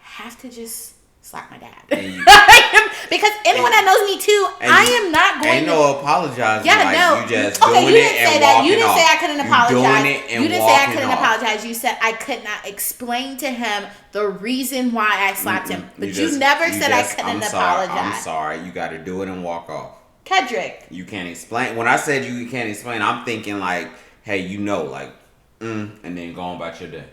have to just slap my dad. Because anyone that knows me too, I am not going ain't no apologizing. Yeah, like, no. You just okay, doing you didn't it say and that. walking You didn't off. say I couldn't apologize. Doing it and you didn't say I couldn't off. apologize. You said I could not explain to him the reason why I slapped him. But you never said I couldn't apologize. I'm sorry. You got to do it and walk off. Kedrick. You can't explain. When I said you can't explain, I'm thinking like, hey, like, and then go on about your day.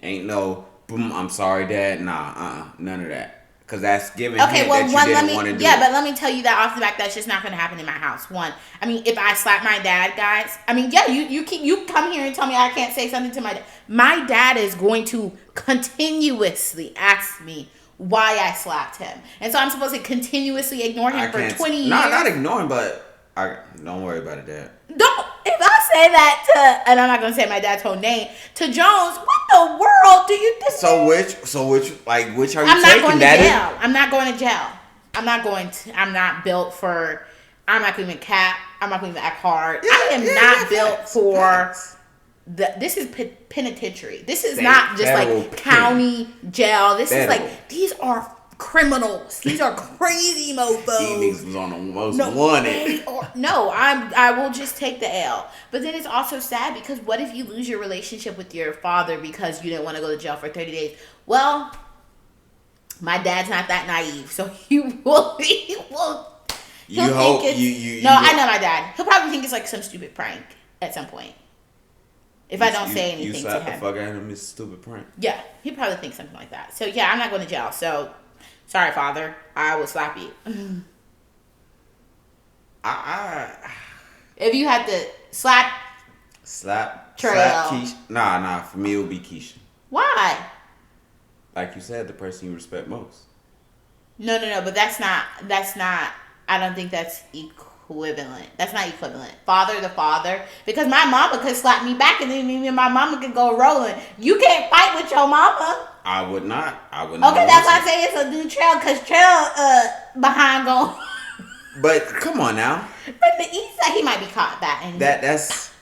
Ain't no, boom, I'm sorry, Dad. Nah, none of that. Because that's giving him that you didn't want to do. Yeah, but let me tell you that off the back, that's just not going to happen in my house. One, I mean, if I slap my dad, guys, I mean, yeah, you come here and tell me I can't say something to my dad. My dad is going to continuously ask me why I slapped him. And so I'm supposed to continuously ignore him for 20 years. No, not ignoring, but don't worry about it, Dad. If I say that to, and I'm not gonna say my dad's whole name, to Jones, what the world do you think? So which are you taking? I'm not going to jail. I'm not going to jail. I'm not built for. I'm not going to even cap. I'm not going to even act hard. I am not built for. This is penitentiary. This is not just like county jail. This is like, these are criminals. These are crazy mofos. These was on the most wanted. No, I will just take the L. But then it's also sad because what if you lose your relationship with your father because you didn't want to go to jail for 30 days? Well, my dad's not that naive, so he will. I know my dad. He'll probably think it's like some stupid prank at some point. If I don't say anything to him. You slap the fuck out of him, it's a stupid prank. Yeah, he probably thinks something like that. So yeah, I'm not going to jail. So sorry, Father. I will slap you. If you had to slap Trail. Slap Keisha. Nah. For me, it would be Keisha. Why? Like you said, the person you respect most. No. But that's not. I don't think that's equivalent. That's not equivalent. Father to father. Because my mama could slap me back, and then me and my mama could go rolling. You can't fight with your mama. I would not. Okay, that's why I say it's a new Trail, because Trail behind going. But come on now. But the east side, he might be caught back. That's,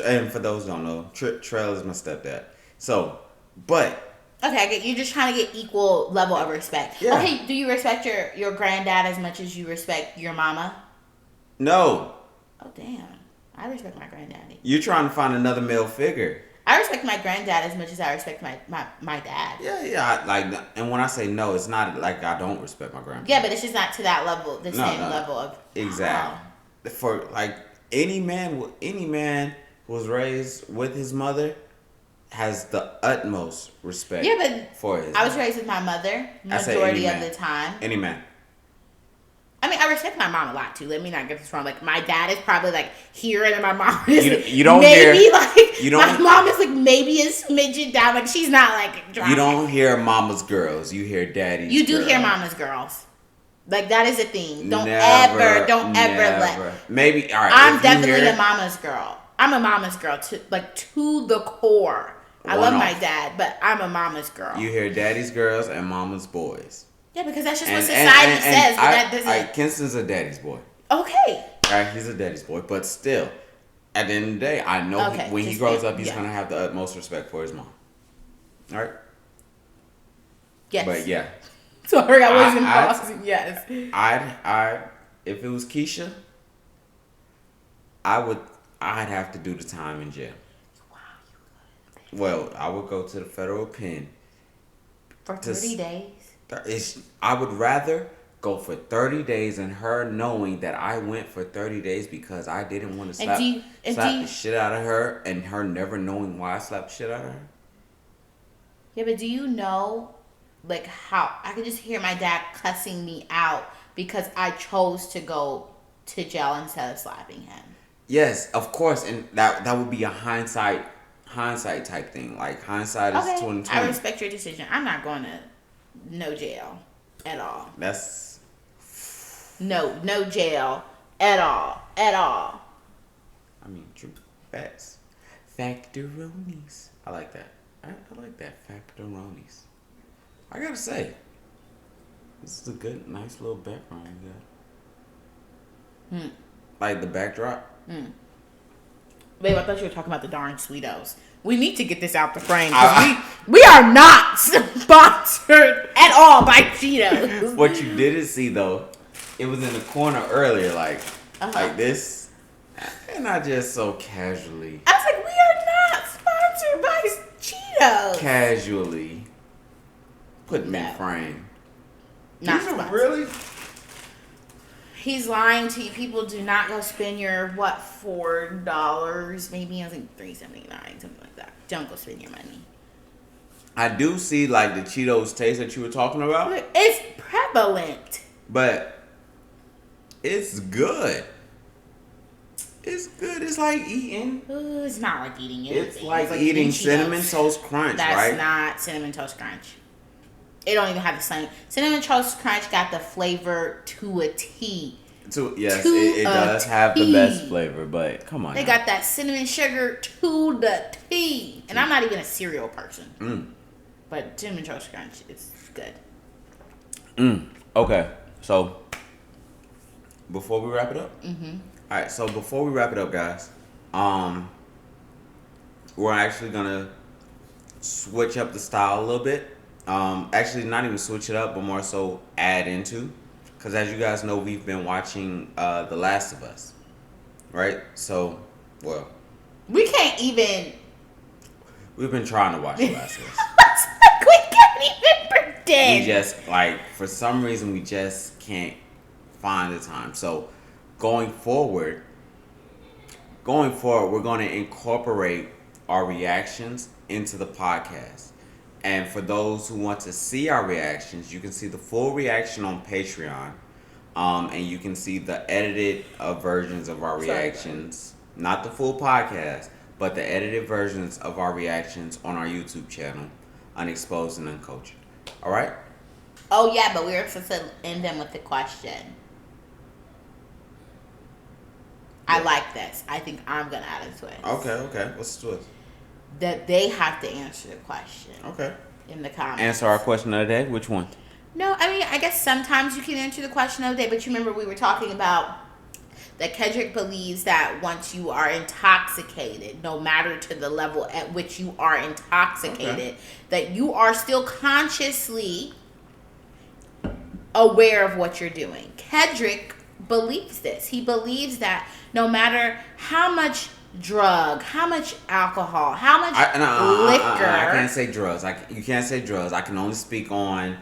and for those who don't know, Trail is my stepdad. So, but. Okay, you're just trying to get equal level of respect. Yeah. Okay, do you respect your granddad as much as you respect your mama? No. Oh, damn. I respect my granddaddy. You're trying to find another male figure. I respect my granddad as much as I respect my dad. Yeah. And when I say no, it's not like I don't respect my grandpa. Yeah, but it's just not to that level, same level of. Exactly. For like any man who was raised with his mother has the utmost respect. Yeah, but for his. I was raised with my mother majority of the time. Any man. I mean, I respect my mom a lot too. Let me not get this wrong. Like, my dad is probably like here, and my mom is you don't maybe hear, like you don't, my mom is like maybe a smidget down. Like, she's not like drama. You don't hear mama's girls. You hear daddy's. You do hear mama's girls. Like, that is a thing. Don't ever let. Maybe all right. I'm definitely a mama's girl. I'm a mama's girl to the core. I love my dad, but I'm a mama's girl. You hear daddy's girls and mama's boys. Yeah, because that's just what society says. But that doesn't. Kinston's a daddy's boy. Okay. All right, he's a daddy's boy, but still, at the end of the day, I know when he grows up, he's gonna have the utmost respect for his mom. All right. Yes. But yeah. Sorry, I wasn't pausing. Yes. If it was Keisha, I'd have to do the time in jail. Well, I would go to the federal pen. For 30 days? I would rather go for 30 days and her knowing that I went for 30 days because I didn't want to slap the shit out of her, and her never knowing why I slapped the shit out of her. Yeah, but do you know, like, how I could just hear my dad cussing me out because I chose to go to jail instead of slapping him? Yes, of course, and that would be a hindsight type thing. Like, hindsight is 2020. I respect your decision. I'm not going to no jail at all. That's no jail at all. I mean, true facts. Factoronies. I like that. I like that. Factoronies. I gotta say, this is a good, nice little background you got. Like the backdrop. Babe, I thought you were talking about the darn Sweetos. We need to get this out the frame. We are not sponsored at all by Cheetos. What you didn't see, though, it was in the corner earlier, like this. And I just so casually. I was like, we are not sponsored by Cheetos. Casually put me in frame. Not sponsored. Really? He's lying to you. People, do not go spend your, $4? Maybe I think $3.79, something like that. Don't go spend your money. I do see, like, the Cheetos taste that you were talking about. It's prevalent. But it's good. It's good. It's like eating. It's not like eating anything. It's like eating Cinnamon Toast Crunch, right? That's not Cinnamon Toast Crunch. It don't even have the same. Cinnamon Toast Crunch got the flavor to a T. It does have the best flavor, but come on. They got that cinnamon sugar to the T. And I'm not even a cereal person. But Cinnamon Toast Crunch is good. Okay, so before we wrap it up? All right, so before we wrap it up, guys, we're actually going to switch up the style a little bit. Actually, not even switch it up, but more so add into. Because as you guys know, we've been watching The Last of Us. Right? So, well. We can't even. We've been trying to watch The Last of Us. We can't even pretend. We just, for some reason, we just can't find the time. So, going forward, we're going to incorporate our reactions into the podcast. And for those who want to see our reactions, you can see the full reaction on Patreon. And you can see the edited versions of our reactions. Not the full podcast, but the edited versions of our reactions on our YouTube channel, Unexposed and Uncultured. All right? Oh, yeah, but we were supposed to end them with the question. I like this. I think I'm going to add a twist. Okay. What's the twist? That they have to answer the question. Okay. In the comments. Answer our question of the day? Which one? No, I mean, I guess sometimes you can answer the question of the day, but you remember we were talking about that Kedrick believes that once you are intoxicated, no matter to the level at which you are intoxicated, that you are still consciously aware of what you're doing. Kedrick believes this. He believes that no matter how much drug, how much alcohol, how much liquor. I can't say drugs. You can't say drugs. I can only speak on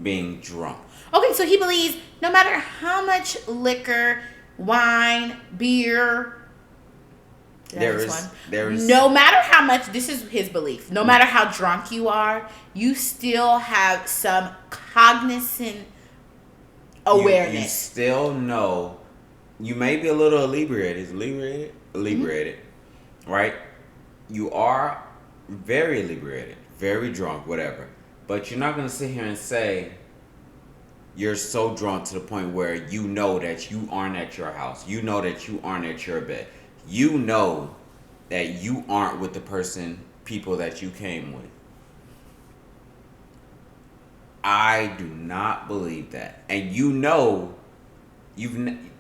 being drunk. Okay, so he believes no matter how much liquor, wine, beer, no matter how much, this is his belief, no matter how drunk you are, you still have some cognizant awareness. You still know. You may be a little inebriated, right? You are very inebriated, very drunk, whatever. But you're not going to sit here and say you're so drunk to the point where you know that you aren't at your house. You know that you aren't at your bed. You know that you aren't with the people that you came with. I do not believe that. And you know,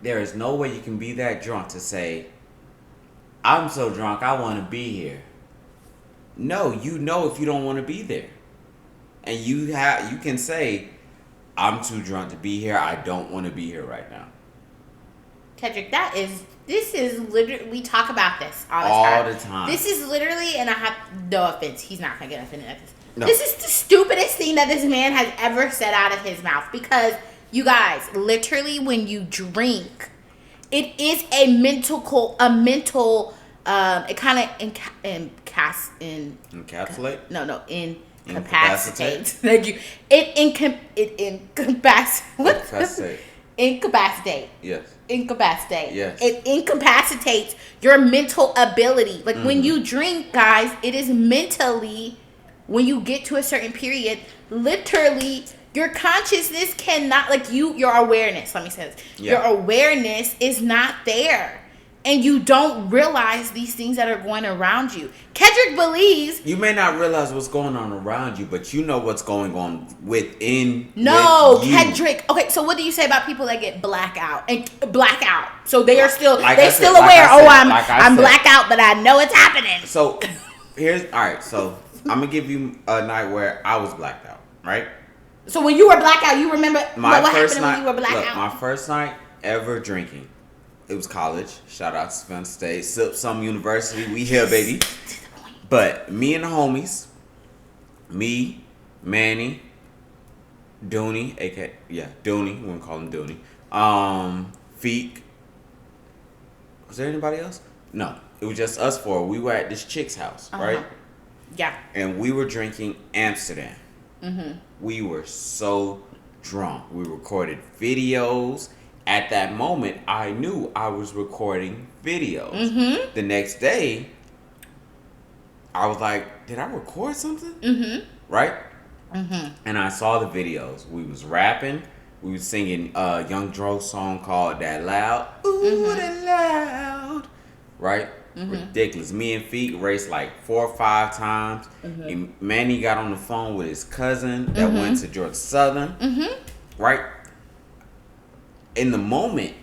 there is no way you can be that drunk to say, I'm so drunk, I want to be here. No, you know if you don't want to be there. And you can say, I'm too drunk to be here, I don't want to be here right now. Kedrick, this is literally, we talk about this all the time. This is literally, and I have no offense, he's not going to get offended at this. No. This is the stupidest thing that this man has ever said out of his mouth. Because, you guys, literally when you drink, it is it kind of encapsulate? No, incapacitates. Thank you. Incapacitate. Yes. Incapacitate. Yes. It incapacitates your mental ability. Like when you drink, guys, it is mentally, when you get to a certain period, literally your consciousness cannot, your awareness, let me say this. Yeah. Your awareness is not there. and you don't realize these things that are going around you. Kendrick believes you may not realize what's going on around you, but you know what's going on within. No, with you. Kendrick. Okay, so what do you say about people that get blackout? So they are still like they still aware. I'm blackout, but I know it's happening. So So I'm gonna give you a night where I was blacked out, right? So when you were blackout, you remember what happened night, when you were blackout? Look, my first night ever drinking. It was college. Shout out to Zinfindel State. Some university. We here, baby. But me and the homies, me, Manny, Dooney, Dooney. We wouldn't call him Dooney. Feek. Was there anybody else? No. It was just us four. We were at this chick's house, right? Yeah. And we were drinking Amsterdam. Mm-hmm. We were so drunk. We recorded videos. At that moment, I knew I was recording videos. Mm-hmm. The next day, I was like, did I record something? Mm-hmm. Right? Mm-hmm. And I saw the videos. We was rapping. We was singing a Young Dro song called That Loud. Ooh, that loud. Right? Mm-hmm. Ridiculous. Me and Feet raced like 4 or 5 times. Mm-hmm. And Manny got on the phone with his cousin that went to Georgia Southern. Mm-hmm. Right? In the moment,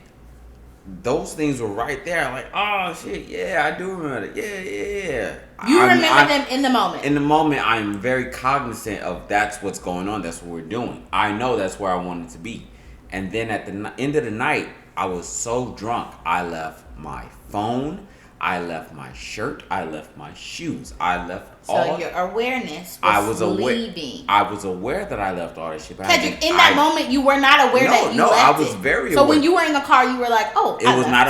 those things were right there. Like, oh shit, yeah, I do remember that. Yeah. You remember them in the moment. In the moment, I'm very cognizant of that's what's going on. That's what we're doing. I know that's where I wanted to be. And then at the end of the night, I was so drunk. I left my phone. I left my shirt. I left my shoes. I left So your awareness was leaving. I was aware that I left all that shit behind. Cedric, in that moment, you were not aware that you left I was very aware. So when you were in the car, you were like, oh, it was not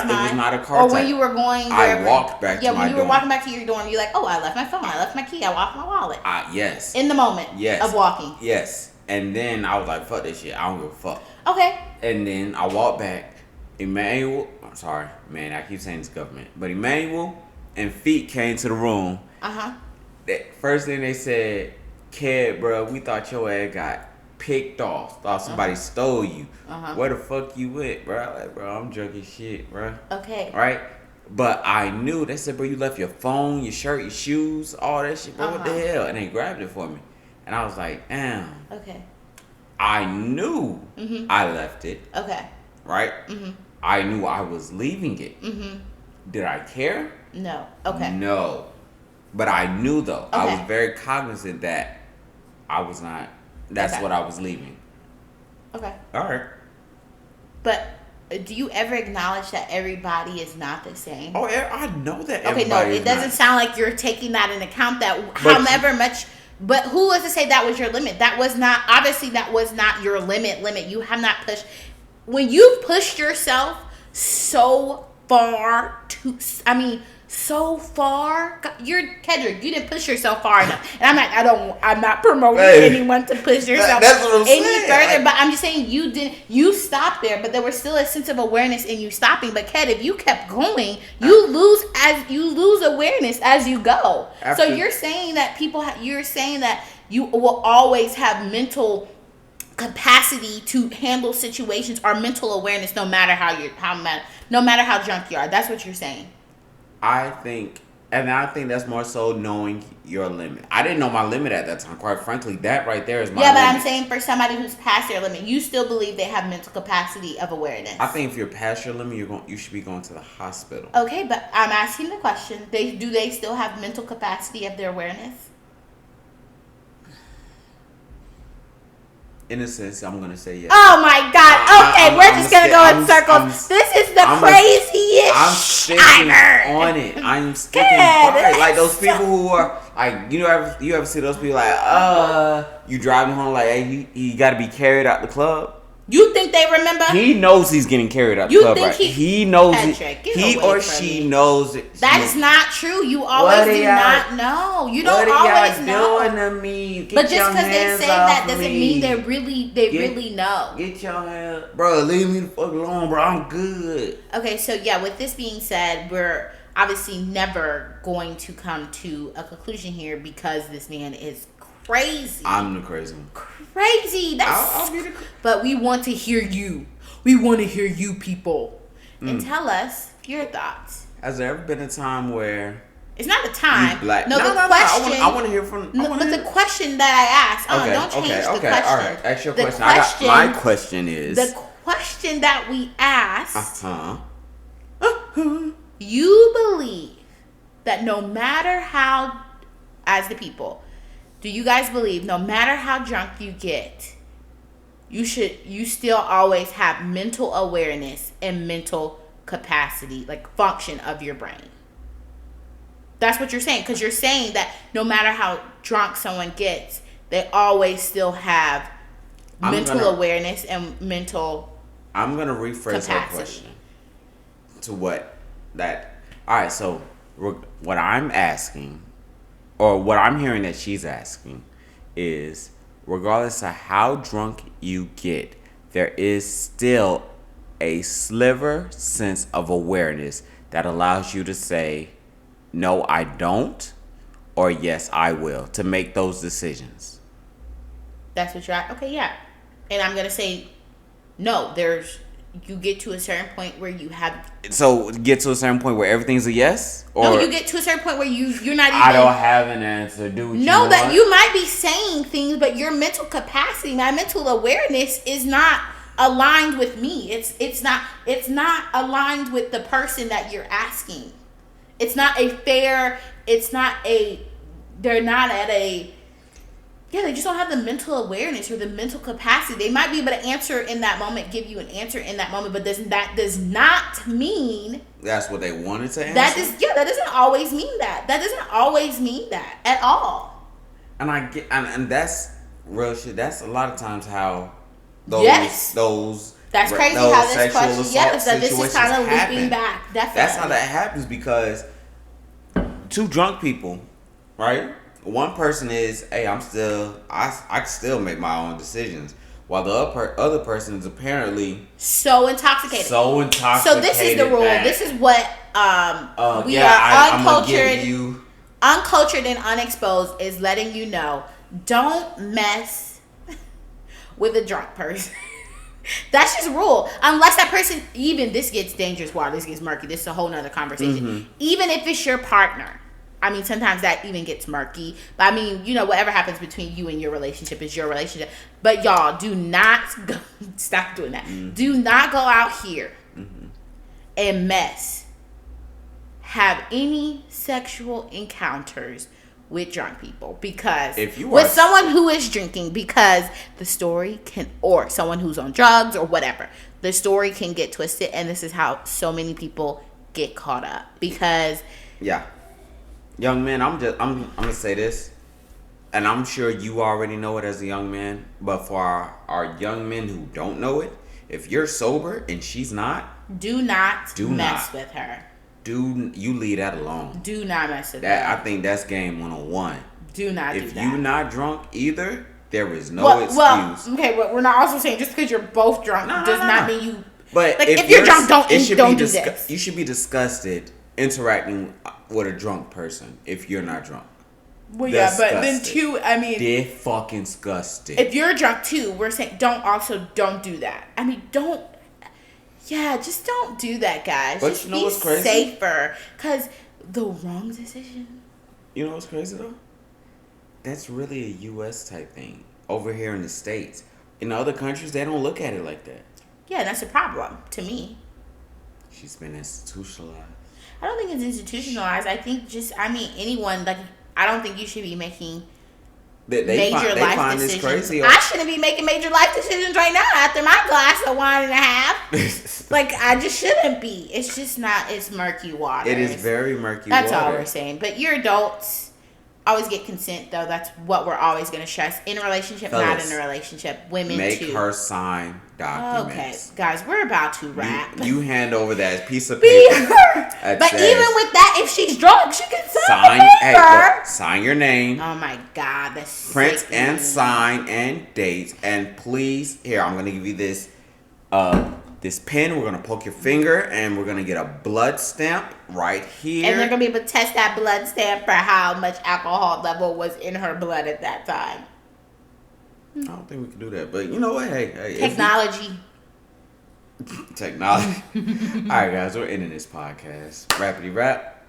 a car Or when you were going I walked back to my dorm. Yeah, when you were walking back to your dorm, you're like, oh, I left my phone. I left my key. I lost my wallet. Yes. In the moment of walking. Yes. And then I was like, fuck this shit. I don't give a fuck. Okay. And then I walked back. Emmanuel, I'm sorry, man, I keep saying this government. But Emmanuel and Feet came to the room. That first thing they said, kid, bro, we thought your ass got picked off. Thought somebody stole you. Where the fuck you went, bro? Like, bro, I'm drunk as shit, bro. Okay. Right? But I knew. They said, bro, you left your phone, your shirt, your shoes, all that shit, bro. What the hell? And they grabbed it for me. And I was like, damn. Okay. I knew I left it. Okay. Right? I knew I was leaving it. Did I care? No. Okay. No. But I knew, though. Okay. I was very cognizant that I was not. That's what I was leaving. Okay. All right. But do you ever acknowledge that everybody is not the same? Oh, I know that everybody Okay, no, it doesn't sound like you're taking that into account. But who was to say that was your limit? That was not, obviously that was not your limit. You have not pushed. When you've pushed yourself so far Kendrick, you didn't push yourself far enough. And I'm not promoting anyone to push yourself any further, but I'm just saying you stopped there, but there was still a sense of awareness in you stopping. But Ked, if you kept going, you lose awareness as you go. So you're saying that you will always have mental capacity to handle situations or mental awareness no matter how drunk you are. That's what you're saying. I think that's more so knowing your limit. I didn't know my limit at that time. Quite frankly, that right there is my limit. Yeah, but I'm saying for somebody who's past their limit, you still believe they have mental capacity of awareness. I think if you're past your limit, you should be going to the hospital. Okay, but I'm asking the question: do they still have mental capacity of their awareness? In a sense, I'm going to say yes. Oh my God. Okay, we're just going to go in circles. This is the craziest I'm sticking on it. I'm sticking by it. Like those people who are, like, you ever see those people like, you driving home like, hey, he got to be carried out the club? You think they remember? He knows he's getting carried out the club, right? He knows Patrick, it. He or she knows it. That is not true. You always do not know. You don't always know. What are y'all doing to me? But just because they say that doesn't mean they really know. Get your hands, bro. Leave me the fuck alone, bro. I'm good. Okay, so yeah. With this being said, we're obviously never going to come to a conclusion here because this man is crazy. I'm the crazy one. Crazy. I'll be the But we want to hear you. We want to hear you, people. And tell us your thoughts. Has there ever been a time where it's not a time? Question. I want to hear from. The question that I asked. Don't change the question. All right. Ask your question. My question is the question that we asked. You believe that no matter how, as the people, do you guys believe no matter how drunk you get, you still always have mental awareness and mental capacity, like function of your brain? That's what you're saying, because you're saying that no matter how drunk someone gets, they always still have mental awareness and mental I'm going to rephrase that question to what that... All right, so what I'm asking, or what I'm hearing that she's asking, is regardless of how drunk you get, there is still a sliver sense of awareness that allows you to say, no, I don't, or yes, I will, to make those decisions. That's what you're at? Okay, yeah. And I'm going to say, no, you get to a certain point where you have... So, get to a certain point where everything's a yes? Or no, you get to a certain point where you're not even... I don't have an answer, do what you No, want. that you might be saying things, but your mental capacity, my mental awareness is not aligned with me. It's not aligned with the person that you're asking. It's not a fair... They're not at a... Yeah, they just don't have the mental awareness or the mental capacity. They might be able to answer in that moment, give you an answer in that moment, but that does not mean... That's what they wanted to answer? That doesn't always mean that. That doesn't always mean that at all. And I get... And that's real shit. That's a lot of times how those... Yes. That's crazy how this question... Yes, that this is kind of looping back. Definitely. That's how that happens, because two drunk people, right? One person is, hey, I can still make my own decisions, while the other person is apparently so intoxicated. So this is the rule. This is what we are uncultured. Uncultured and unexposed is letting you know, don't mess with a drunk person. That's just a rule. Unless that person, even this gets dangerous. Wow, this gets murky. This is a whole nother conversation. Mm-hmm. Even if it's your partner. I mean, sometimes that even gets murky. But I mean, whatever happens between you and your relationship is your relationship. But y'all, do not go, stop doing that. Mm-hmm. Do not go out here and have any sexual encounters with drunk people, because with someone who is drinking, because the story can, or someone who's on drugs or whatever, the story can get twisted, and this is how so many people get caught up. Because young man, I'm gonna say this, and I'm sure you already know it as a young man, but for our young men who don't know it, if you're sober and she's not, do not mess with her. You leave that alone. Do not mess with her. I think that's game 101. Do not do that. If you're not drunk either, there is no excuse. Well, okay, but we're not also saying just because you're both drunk does not mean you... But like, if you're drunk, don't do this. You should be disgusted interacting with a drunk person if you're not drunk. Well, yeah, but then too, I mean... They're fucking disgusted. If you're drunk too, we're saying don't do that. I mean, don't... Yeah, just don't do that, guys. But just you know what's crazy? Safer. Because the wrong decision... You know what's crazy, though? That's really a U.S. type thing. Over here in the States. In other countries, they don't look at it like that. Yeah, that's a problem, to me. She's been institutionalized. I don't think it's institutionalized. I think anyone, like, I don't think you should be making major life decisions. Crazy. I shouldn't be making major life decisions right now after my glass of wine and a half. Like, I just shouldn't be. It's just not, it's murky water. It is very murky water. That's all we're saying. But you're adults. Always get consent, though. That's what we're always going to stress. In a relationship, not in a relationship. Women, make too. Make her sign documents. Okay, guys, we're about to wrap. You hand over that piece of paper. But even with that, if she's drunk, she can sign the paper. Hey, look, sign your name. Oh, my God. That's print sickening. And sign and date. And please, here, I'm going to give you this pen. We're going to poke your finger, and we're going to get a blood stamp right here. And they're going to be able to test that blood stamp for how much alcohol level was in her blood at that time. I don't think we can do that. But you know what? Hey technology. Technology. All right, guys, we're ending this podcast. Rappity rap.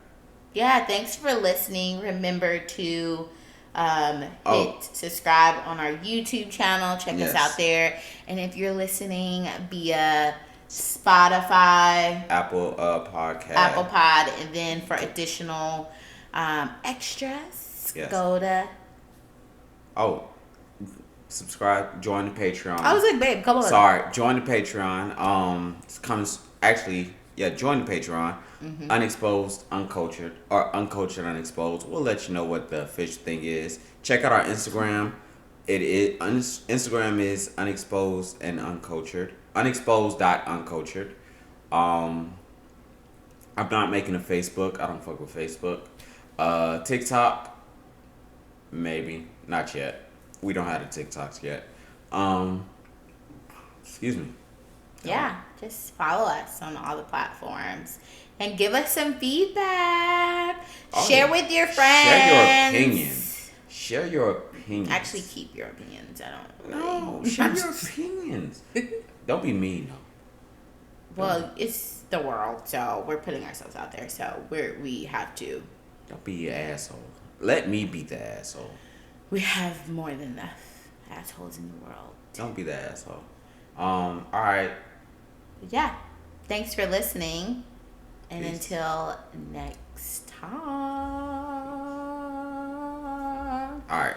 Yeah, thanks for listening. Remember to hit subscribe on our YouTube channel. Check us out there. And if you're listening via Spotify, Apple Podcast, Apple Pod, and then for additional extras, go to subscribe, join the Patreon. I was like, babe, come on. Sorry, join the Patreon. Join the Patreon. Mm-hmm. Unexposed, uncultured, or uncultured, unexposed. We'll let you know what the official thing is. Check out our Instagram. Instagram is unexposed and uncultured. Unxposed.unkultured. I'm not making a Facebook. I don't fuck with Facebook. TikTok, maybe. Not yet. We don't have the TikToks yet. Excuse me. Yeah, just follow us on all the platforms. And give us some feedback. Share with your friends. Share your opinions. Share your opinions. Actually, keep your opinions. I don't know. Share your opinions. Don't be mean, though. Well, it's the world, so we're putting ourselves out there. So we have to. Don't be an asshole. Let me be the asshole. We have more than enough assholes in the world. Don't be the asshole. All right. Yeah. Thanks for listening. And Peace. Until next time. All right.